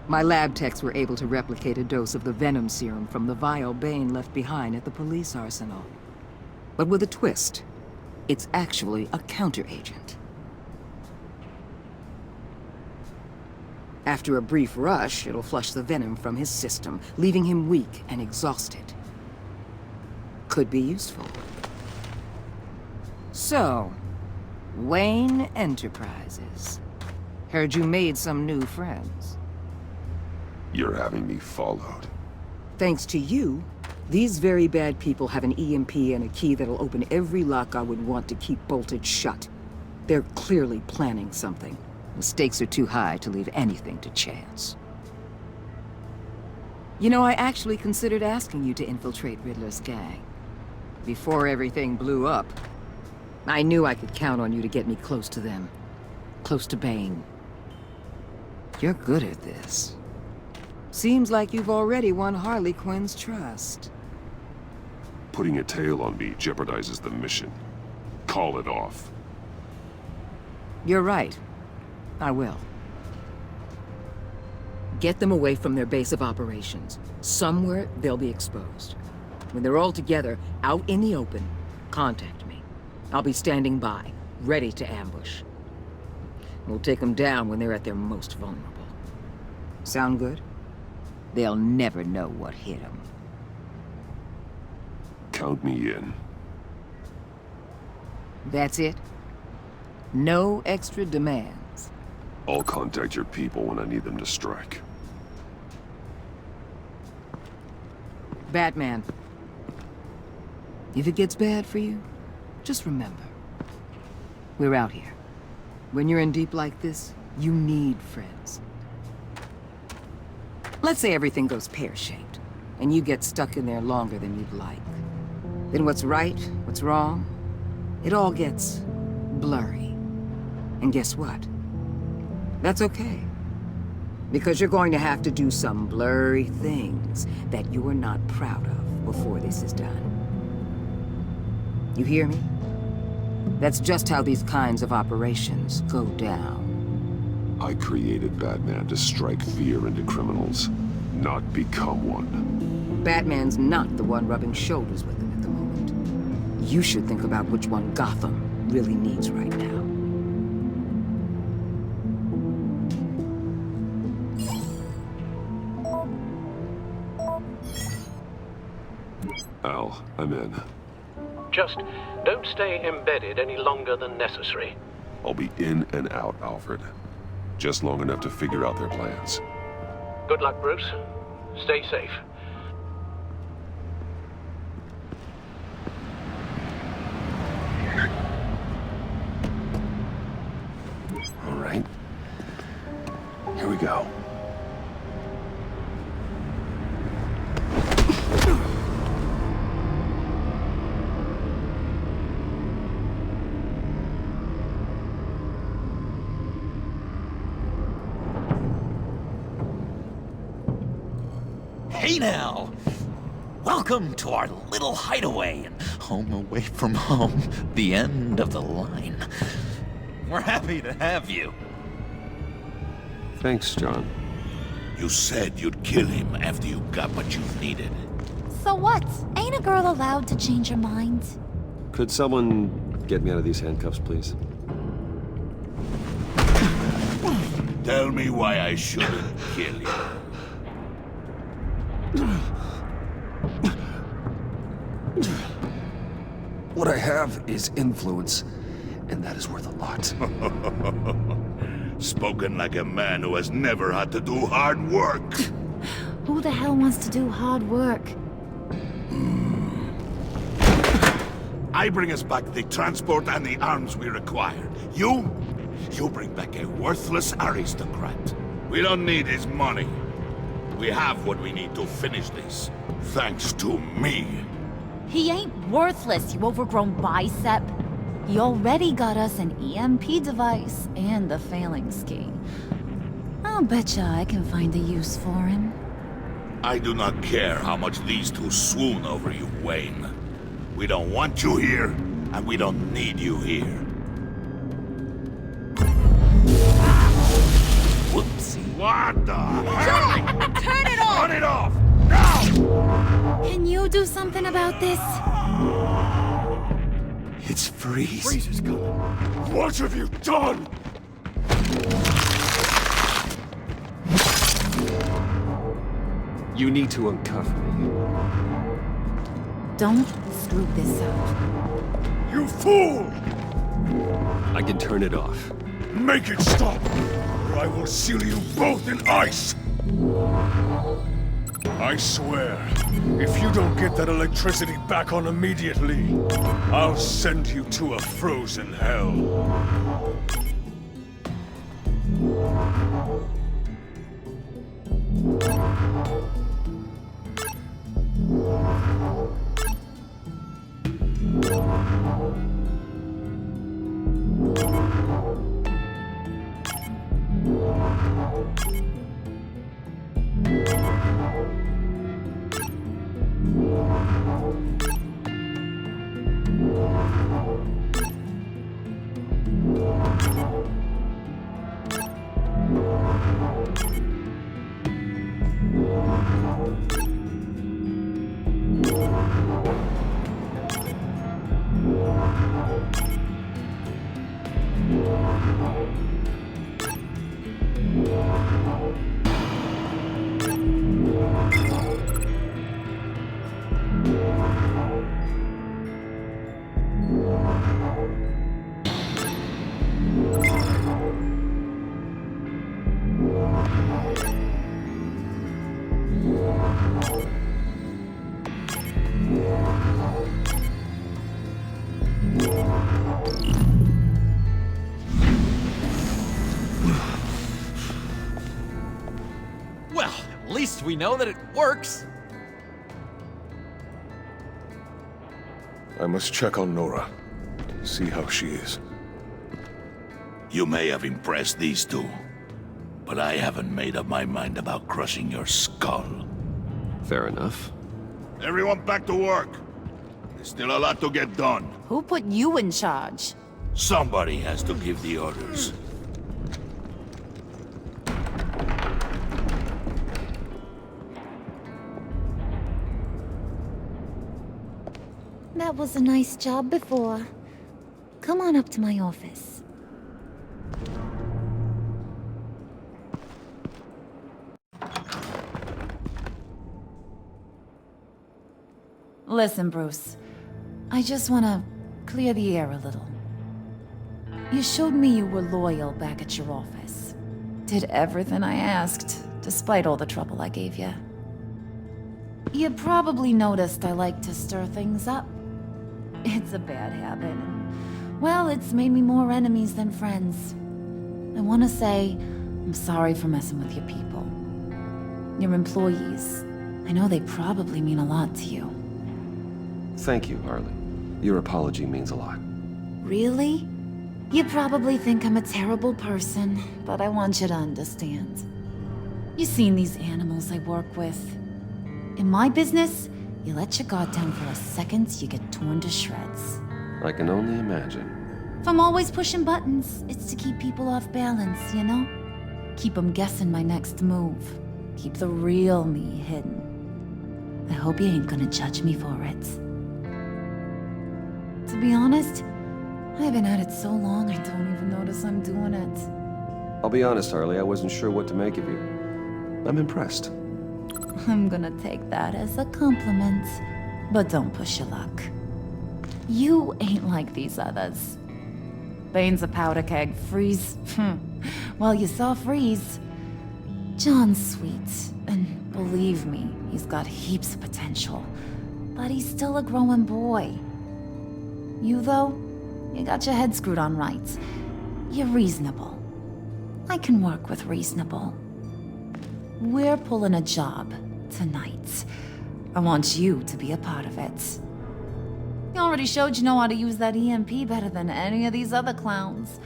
My lab techs were able to replicate a dose of the venom serum from the vial Bane left behind at the police arsenal. But with a twist. It's actually a counteragent. After a brief rush, it'll flush the venom from his system, leaving him weak and exhausted. Could be useful. So, Wayne Enterprises. Heard you made some new friends. You're having me followed. Thanks to you, these very bad people have an EMP and a key that'll open every lock I would want to keep bolted shut. They're clearly planning something. The stakes are too high to leave anything to chance. You know, I actually considered asking you to infiltrate Riddler's gang. Before everything blew up, I knew I could count on you to get me close to them. Close to Bane. You're good at this. Seems like you've already won Harley Quinn's trust. Putting a tail on me jeopardizes the mission. Call it off. You're right. I will. Get them away from their base of operations. Somewhere they'll be exposed. When they're all together, out in the open, contact me. I'll be standing by, ready to ambush. We'll take them down when they're at their most vulnerable. Sound good? They'll never know what hit them. Count me in. That's it? No extra demands? I'll contact your people when I need them to strike. Batman. If it gets bad for you, just remember. We're out here. When you're in deep like this, you need friends. Let's say everything goes pear-shaped, and you get stuck in there longer than you'd like. Then what's right, what's wrong, it all gets blurry. And guess what? That's okay. Because you're going to have to do some blurry things that you're not proud of before this is done. You hear me? That's just how these kinds of operations go down. I created Batman to strike fear into criminals, not become one. Batman's not the one rubbing shoulders with him at the moment. You should think about which one Gotham really needs right now. Al, I'm in. Just don't stay embedded any longer than necessary. I'll be in and out, Alfred. Just long enough to figure out their plans. Good luck, Bruce. Stay safe. All right. Here we go. Hey now! Welcome to our little hideaway and home away from home, the end of the line. We're happy to have you. Thanks, John. You said you'd kill him after you got what you needed. So what? Ain't a girl allowed to change her mind? Could someone get me out of these handcuffs, please? Tell me why I shouldn't kill you. What I have is influence, and that is worth a lot. Spoken like a man who has never had to do hard work. Who the hell wants to do hard work? I bring us back the transport and the arms we require. You bring back a worthless aristocrat. We don't need his money. We have what we need to finish this. Thanks to me. He ain't worthless, you overgrown bicep. He already got us an EMP device and a failing ski. I'll betcha I can find a use for him. I do not care how much these two swoon over you, Wayne. We don't want you here, and we don't need you here. Whoopsie. What the? John! Turn it off! Turn it off! Now! Can you do something about this? It's Freeze. Freeze is coming. What have you done? You need to uncuff me. Don't screw this up. You fool! I can turn it off. Make it stop, or I will seal you both in ice! I swear, if you don't get that electricity back on immediately, I'll send you to a frozen hell. Well, at least we know that it works. I must check on Nora. See how she is. You may have impressed these two, but I haven't made up my mind about crushing your skull. Fair enough. Everyone back to work. There's still a lot to get done. Who put you in charge? Somebody has to give the orders. That was a nice job before. Come on up to my office. Listen, Bruce. I just want to clear the air a little. You showed me you were loyal back at your office. Did everything I asked, despite all the trouble I gave you. You probably noticed I like to stir things up. It's a bad habit. Well, it's made me more enemies than friends. I want to say I'm sorry for messing with your people. Your employees. I know they probably mean a lot to you. Thank you, Harley. Your apology means a lot. Really? You probably think I'm a terrible person, but I want you to understand. You've seen these animals I work with. In my business, you let your guard down for a second, you get torn to shreds. I can only imagine. If I'm always pushing buttons, it's to keep people off balance, you know? Keep them guessing my next move. Keep the real me hidden. I hope you ain't gonna judge me for it. To be honest, I've been at it so long I don't even notice I'm doing it. I'll be honest, Harley, I wasn't sure what to make of you. I'm impressed. I'm gonna take that as a compliment, but don't push your luck. You ain't like these others. Bane's a powder keg, Freeze. Well, you saw Freeze. John's sweet, and believe me, he's got heaps of potential. But he's still a growing boy. You, though, you got your head screwed on right. You're reasonable. I can work with reasonable. We're pulling a job tonight. I want you to be a part of it. You already showed you know how to use that EMP better than any of these other clowns.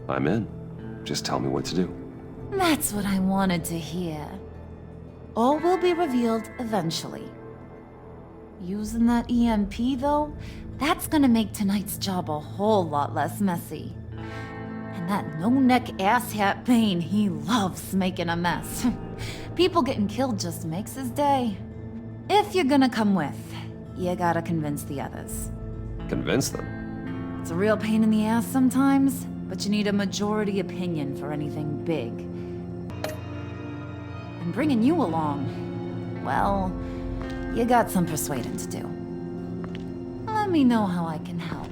I'm in. Just tell me what to do. That's what I wanted to hear. All will be revealed eventually. Using that EMP, though, that's gonna make tonight's job a whole lot less messy. And that no-neck asshat Bane, he loves making a mess. People getting killed just makes his day. If you're gonna come with, you gotta convince the others. Convince them? It's a real pain in the ass sometimes, but you need a majority opinion for anything big. And bringing you along, well, you got some persuading to do. Let me know how I can help.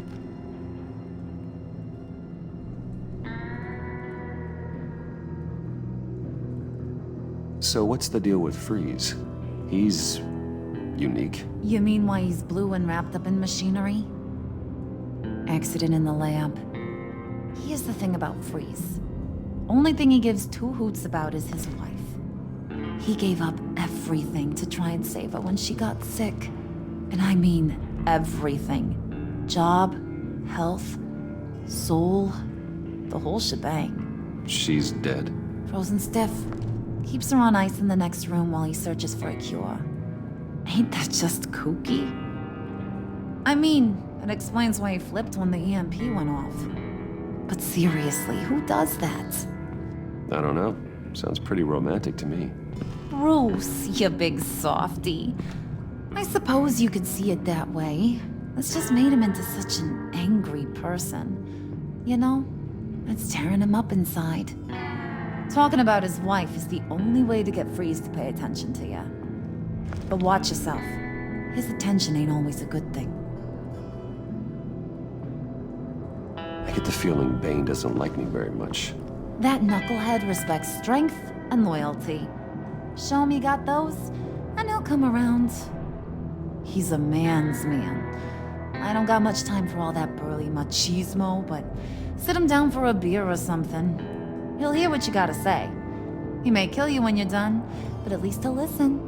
So what's the deal with Freeze? He's unique. You mean why he's blue and wrapped up in machinery? Accident in the lab. Here's the thing about Freeze. Only thing he gives two hoots about is his wife. He gave up everything to try and save her when she got sick. And I mean everything. Job, health, soul, the whole shebang. She's dead. Frozen stiff. Keeps her on ice in the next room while he searches for a cure. Ain't that just kooky? I mean, it explains why he flipped when the EMP went off. But seriously, who does that? I don't know. Sounds pretty romantic to me. Bruce, you big softy. I suppose you could see it that way. It's just made him into such an angry person. You know, it's tearing him up inside. Talking about his wife is the only way to get Freeze to pay attention to you. But watch yourself. His attention ain't always a good thing. I get the feeling Bane doesn't like me very much. That knucklehead respects strength and loyalty. Show him you got those, and he'll come around. He's a man's man. I don't got much time for all that burly machismo, but sit him down for a beer or something. He'll hear what you gotta say. He may kill you when you're done, but at least he'll listen.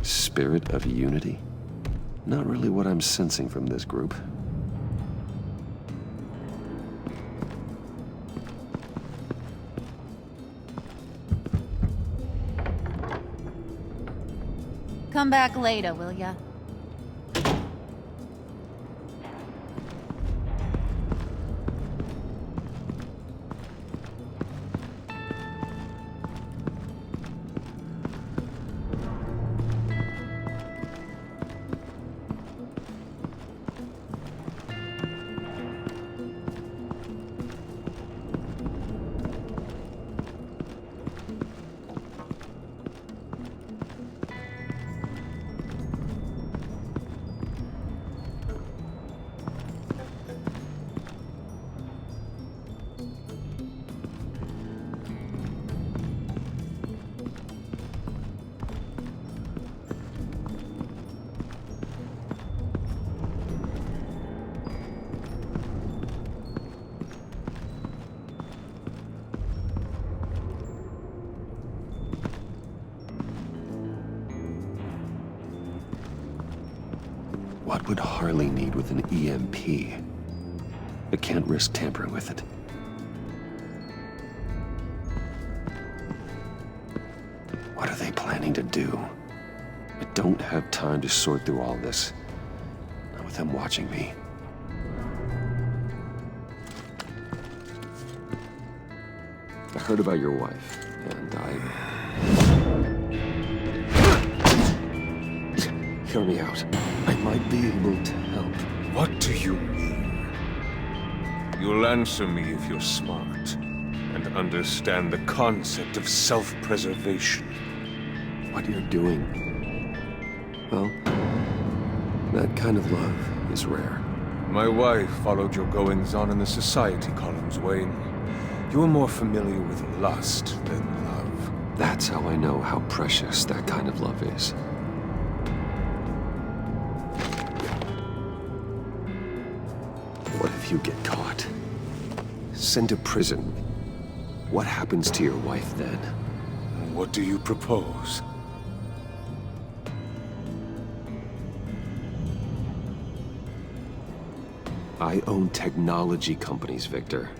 Spirit of unity? Not really what I'm sensing from this group. Come back later, will ya? What would Harley need with an EMP? I can't risk tampering with it. What are they planning to do? I don't have time to sort through all this. Not with them watching me. I heard about your wife, and Hear me out. I might be able to help. What do you mean? You'll answer me if you're smart, and understand the concept of self-preservation. What you're doing, well, that kind of love is rare. My wife followed your goings-on in the society columns, Wayne. You are more familiar with lust than love. That's how I know how precious that kind of love is. What if you get caught? Sent to prison? What happens to your wife then? What do you propose? I own technology companies, Victor.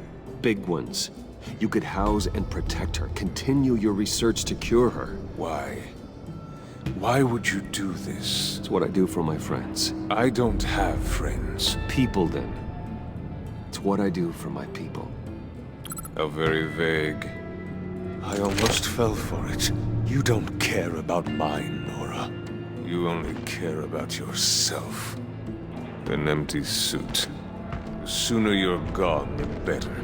Big ones. You could house and protect her, continue your research to cure her. Why? Why would you do this? It's what I do for my friends. I don't have friends. People, then. It's what I do for my people. How very vague. I almost fell for it. You don't care about mine, Nora. You only care about yourself. An empty suit. The sooner you're gone, the better.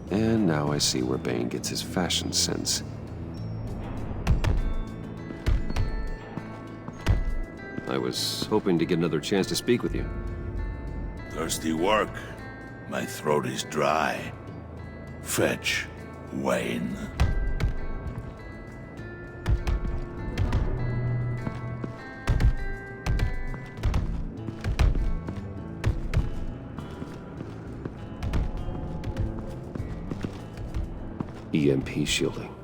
And now I see where Bane gets his fashion sense. I was hoping to get another chance to speak with you. Thirsty work. My throat is dry. Fetch, Wayne. EMP shielding.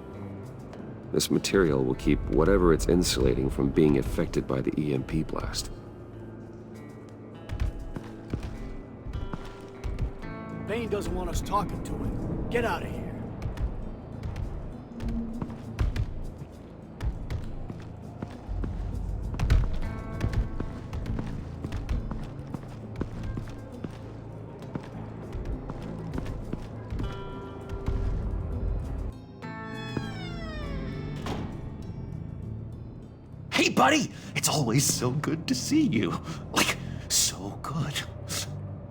This material will keep whatever it's insulating from being affected by the EMP blast. Bane doesn't want us talking to him. Get out of here. Hey, buddy! It's always so good to see you. Like, so good.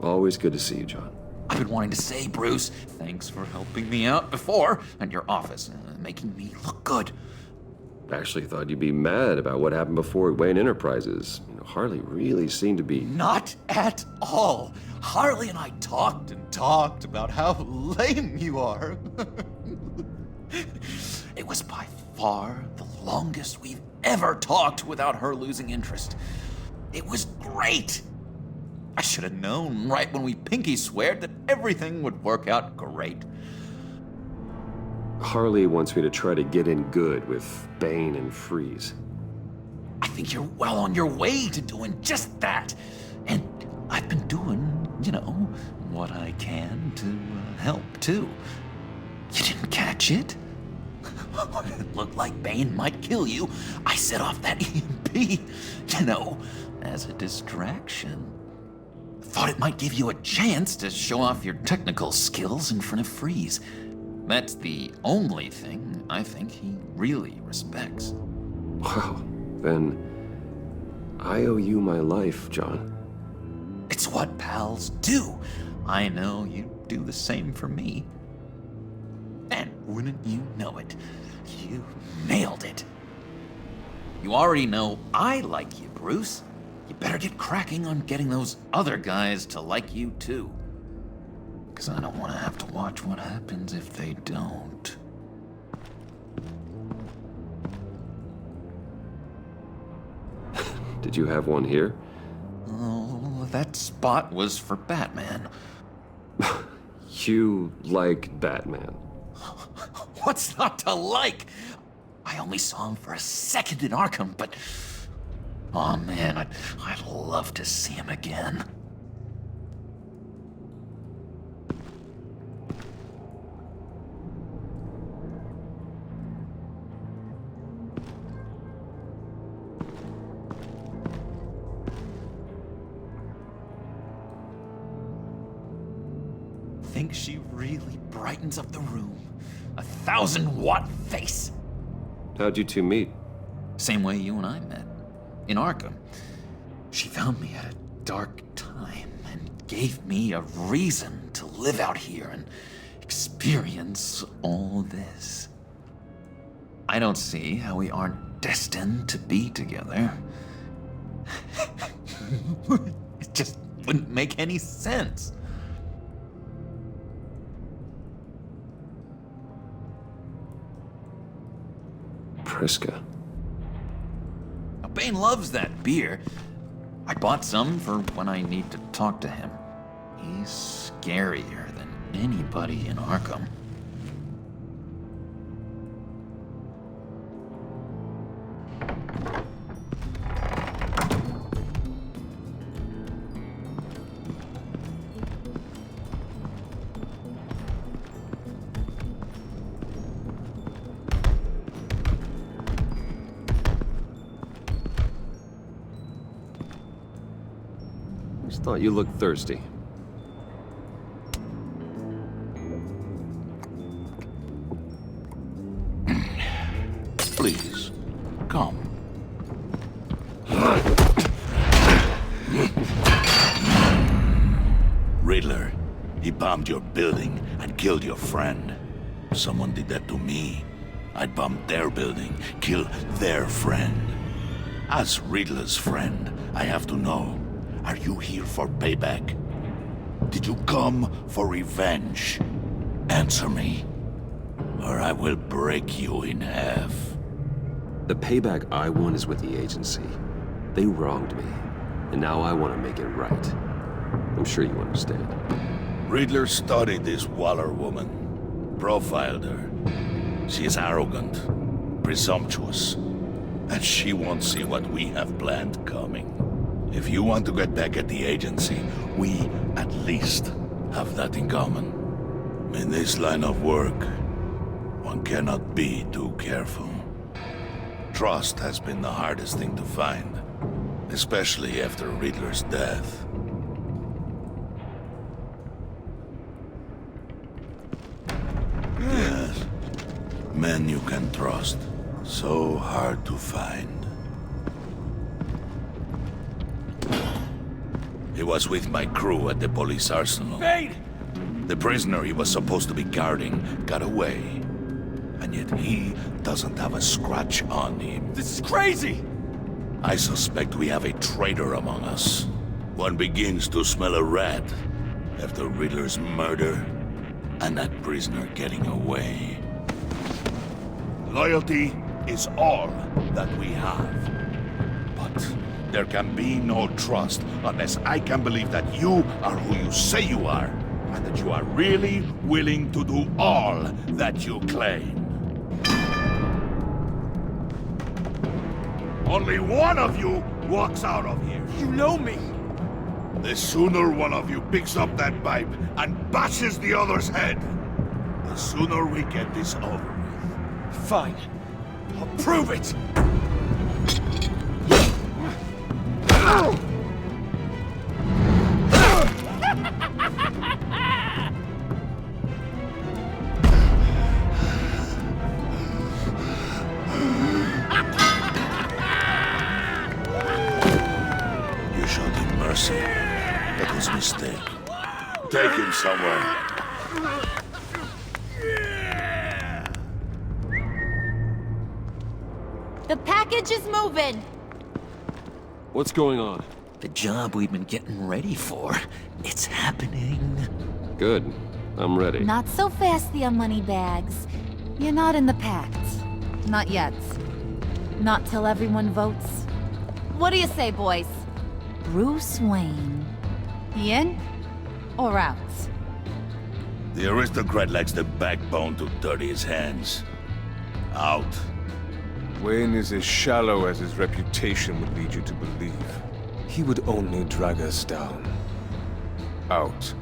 Always good to see you, John. I've been wanting to say, Bruce, thanks for helping me out before, and your office, making me look good. Actually thought you'd be mad about what happened before at Wayne Enterprises. You know, Harley really seemed to be... Not at all. Harley and I talked and talked about how lame you are. It was by far the longest we've ever talked without her losing interest. It was great. I should have known right when we pinky sweared that everything would work out great. Harley wants me to try to get in good with Bane and Freeze. I think you're well on your way to doing just that. And I've been doing, you know, what I can to help too. You didn't catch it? When it looked like Bane might kill you, I set off that EMP, you know, as a distraction. Thought it might give you a chance to show off your technical skills in front of Freeze. That's the only thing I think he really respects. Wow, then I owe you my life, John. It's what pals do. I know you'd do the same for me. And wouldn't you know it, you nailed it. You already know I like you, Bruce. You better get cracking on getting those other guys to like you too. Because I don't want to have to watch what happens if they don't. Did you have one here? Oh, that spot was for Batman. You like Batman? What's not to like? I only saw him for a second in Arkham, but Oh man, I'd love to see him again. Think she really brightens up the room. 1,000-watt face. How'd you two meet? Same way you and I met. In Arkham. She found me at a dark time and gave me a reason to live out here and experience all this. I don't see how we aren't destined to be together. It just wouldn't make any sense. Priska. Now, Bane loves that beer. I bought some for when I need to talk to him. He's scarier than anybody in Arkham. Just thought you looked thirsty. Please, come. Riddler, he bombed your building and killed your friend. Someone did that to me. I'd bomb their building, kill their friend. As Riddler's friend, I have to know, are you here for payback? Did you come for revenge? Answer me, or I will break you in half. The payback I want is with the agency. They wronged me, and now I want to make it right. I'm sure you understand. Riddler studied this Waller woman, profiled her. She is arrogant, presumptuous, and she won't see what we have planned coming. If you want to get back at the agency, we at least have that in common. In this line of work, one cannot be too careful. Trust has been the hardest thing to find, especially after Riddler's death. Yes, men you can trust. So hard to find. He was with my crew at the police arsenal. Bane! The prisoner he was supposed to be guarding got away. And yet he doesn't have a scratch on him. This is crazy! I suspect we have a traitor among us. One begins to smell a rat after Riddler's murder and that prisoner getting away. Loyalty is all that we have. But there can be no trust unless I can believe that you are who you say you are, and that you are really willing to do all that you claim. Only one of you walks out of here. You know me! The sooner one of you picks up that pipe and bashes the other's head, the sooner we get this over with. Fine. I'll prove it! You showed him mercy. That was a mistake. Take him somewhere. The package is moving! What's going on? The job we've been getting ready for. It's happening. Good. I'm ready. Not so fast, the money bags. You're not in the Pact. Not yet. Not till everyone votes. What do you say, boys? Bruce Wayne. He in? Or out? The aristocrat lacks the backbone to dirty his hands. Out. Wayne is as shallow as his reputation would lead you to believe. He would only drag us down. Out.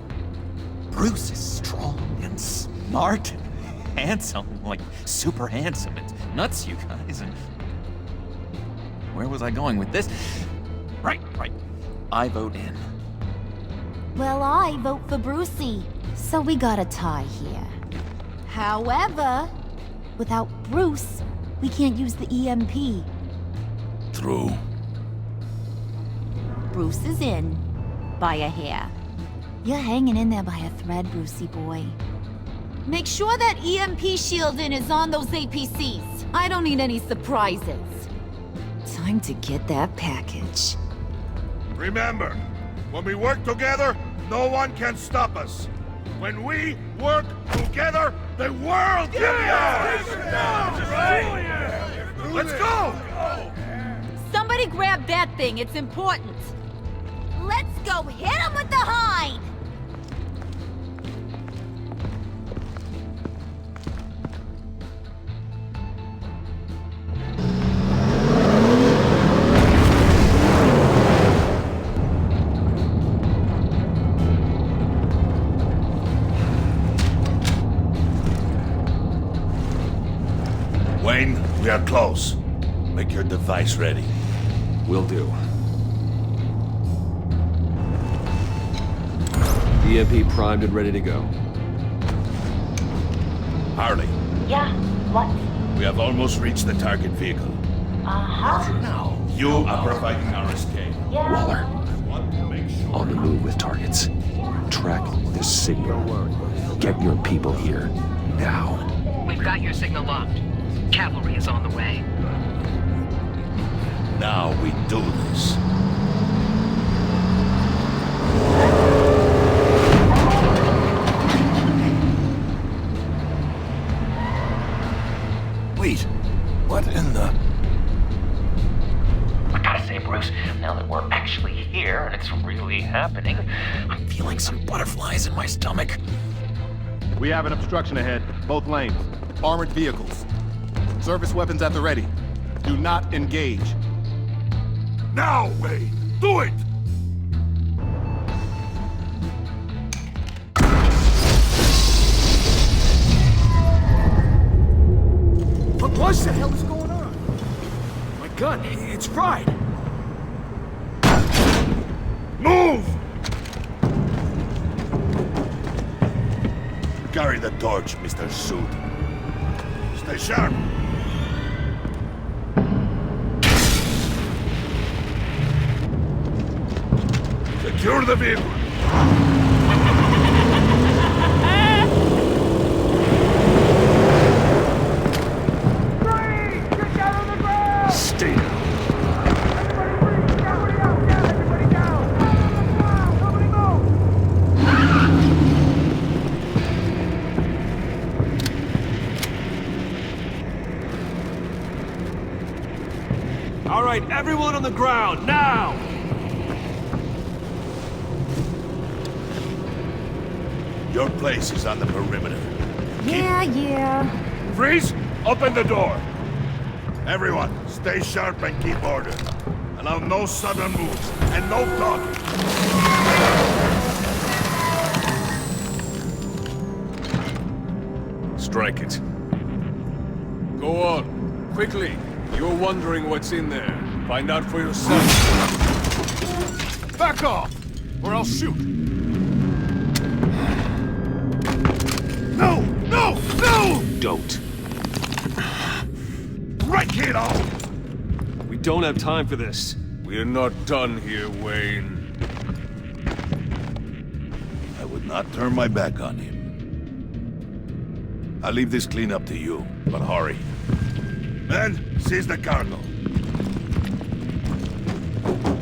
Bruce is strong and smart and handsome, like super handsome. It's nuts, you guys. And where was I going with this? Right. I vote in. Well, I vote for Brucey, so we got a tie here. However, without Bruce, we can't use the EMP. True. Bruce is in. By a hair. You're hanging in there by a thread, Brucey boy. Make sure that EMP shielding is on those APCs. I don't need any surprises. Time to get that package. Remember, when we work together, no one can stop us. When we work together, the world can be ours! Right? Let's go! Somebody grab that thing, it's important. Let's go hit him with the hind! Wayne, we are close. Make your device ready. Will do. EMP primed and ready to go. Harley. Yeah, what? We have almost reached the target vehicle. Uh-huh. Now, you are providing our escape. Yeah. Waller, on the move with targets. Track this signal. Get your people here, now. We've got your signal locked. Cavalry is on the way. Now we do this. Wait, what in the... I gotta say, Bruce, now that we're actually here and it's really happening, I'm feeling some butterflies in my stomach. We have an obstruction ahead, both lanes. Armored vehicles. Service weapons at the ready. Do not engage. Now, Wayne! Do it! What the hell is going on? My gun, it's fried. Move! Carry the torch, Mr. Suit. Stay sharp. Secure the vehicle. Stay down. All right, everyone on the ground, now! Your place is on the perimeter. Yeah. Freeze! Open the door! Everyone, stay sharp and keep order. Allow no sudden moves, and no talking. Strike it. Go on, quickly. You're wondering what's in there. Find out for yourself. Back off, or I'll shoot. No! No! No! Don't. Right, kiddo! We don't have time for this. We're not done here, Wayne. I would not turn my back on him. I'll leave this cleanup to you, but hurry. Men, seize the cargo.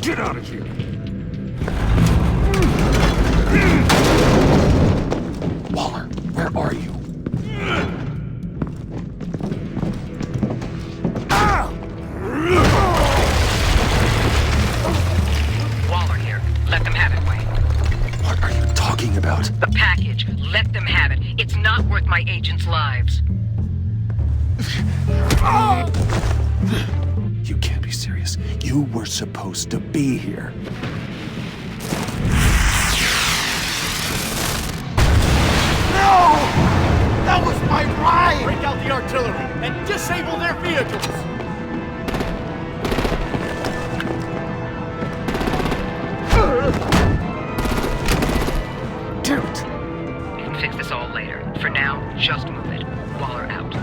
Get out of here! Waller, where are you? Waller here. Let them have it, Wayne. What are you talking about? The package. Let them have it. It's not worth my agents' lives. You can't be serious. You were supposed to be here. No! That was my ride! Break out the artillery and disable their vehicles! Damn it! We can fix this all later. For now, just move it. Waller out.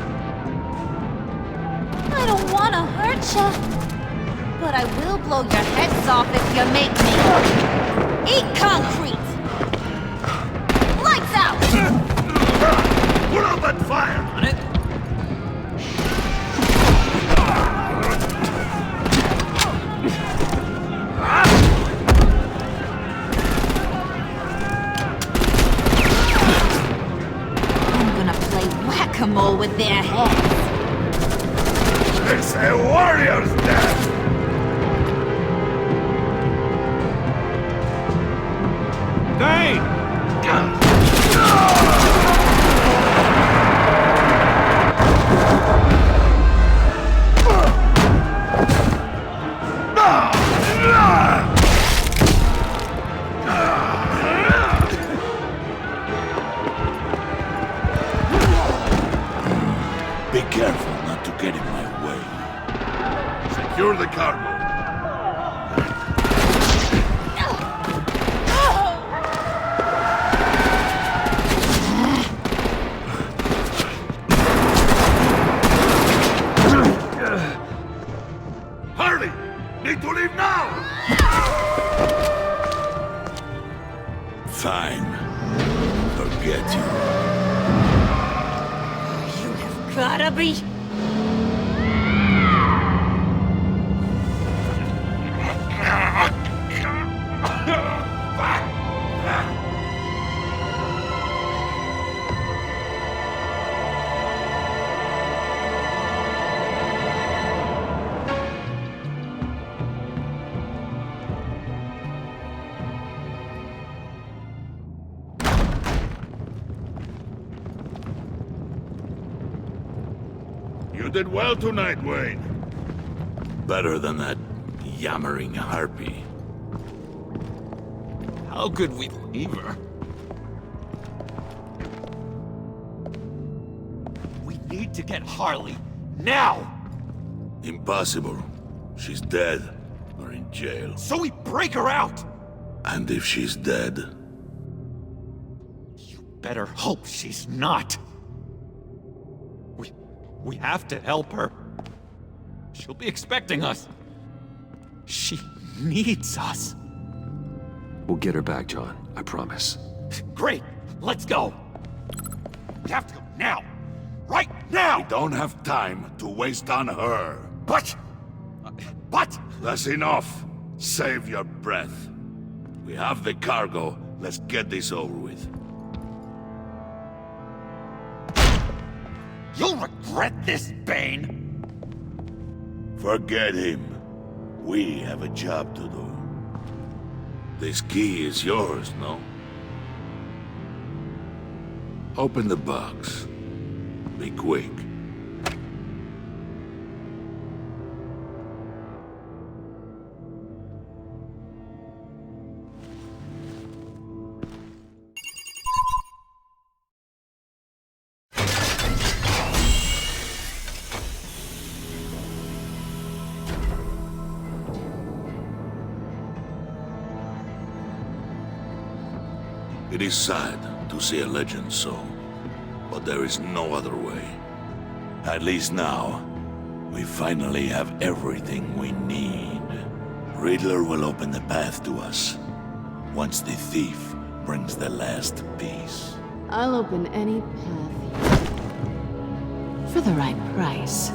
I don't want to hurt ya, but I will blow your heads off if you make me. Eat concrete! Lights out! Put up that fire! On it. I'm gonna play whack-a-mole with their heads. It's a warrior's death! Dane! Be careful not to get in my way. Secure the cargo. Hurry! Need to leave now! Fine. Forget you. Gotta be. You did well tonight, Wayne. Better than that yammering harpy. How could we leave her? We need to get Harley, now! Impossible. She's dead, or in jail. So we break her out! And if she's dead... Better hope she's not. We have to help her. She'll be expecting us. She needs us. We'll get her back, John. I promise. Great! Let's go! We have to go now! Right now! We don't have time to waste on her. But... That's enough. Save your breath. We have the cargo. Let's get this over with. You'll regret this, Bane! Forget him. We have a job to do. This key is yours, no? Open the box. Be quick. It is sad to see a legend so, but there is no other way. At least now, we finally have everything we need. Riddler will open the path to us, once the thief brings the last piece. I'll open any path for the right price.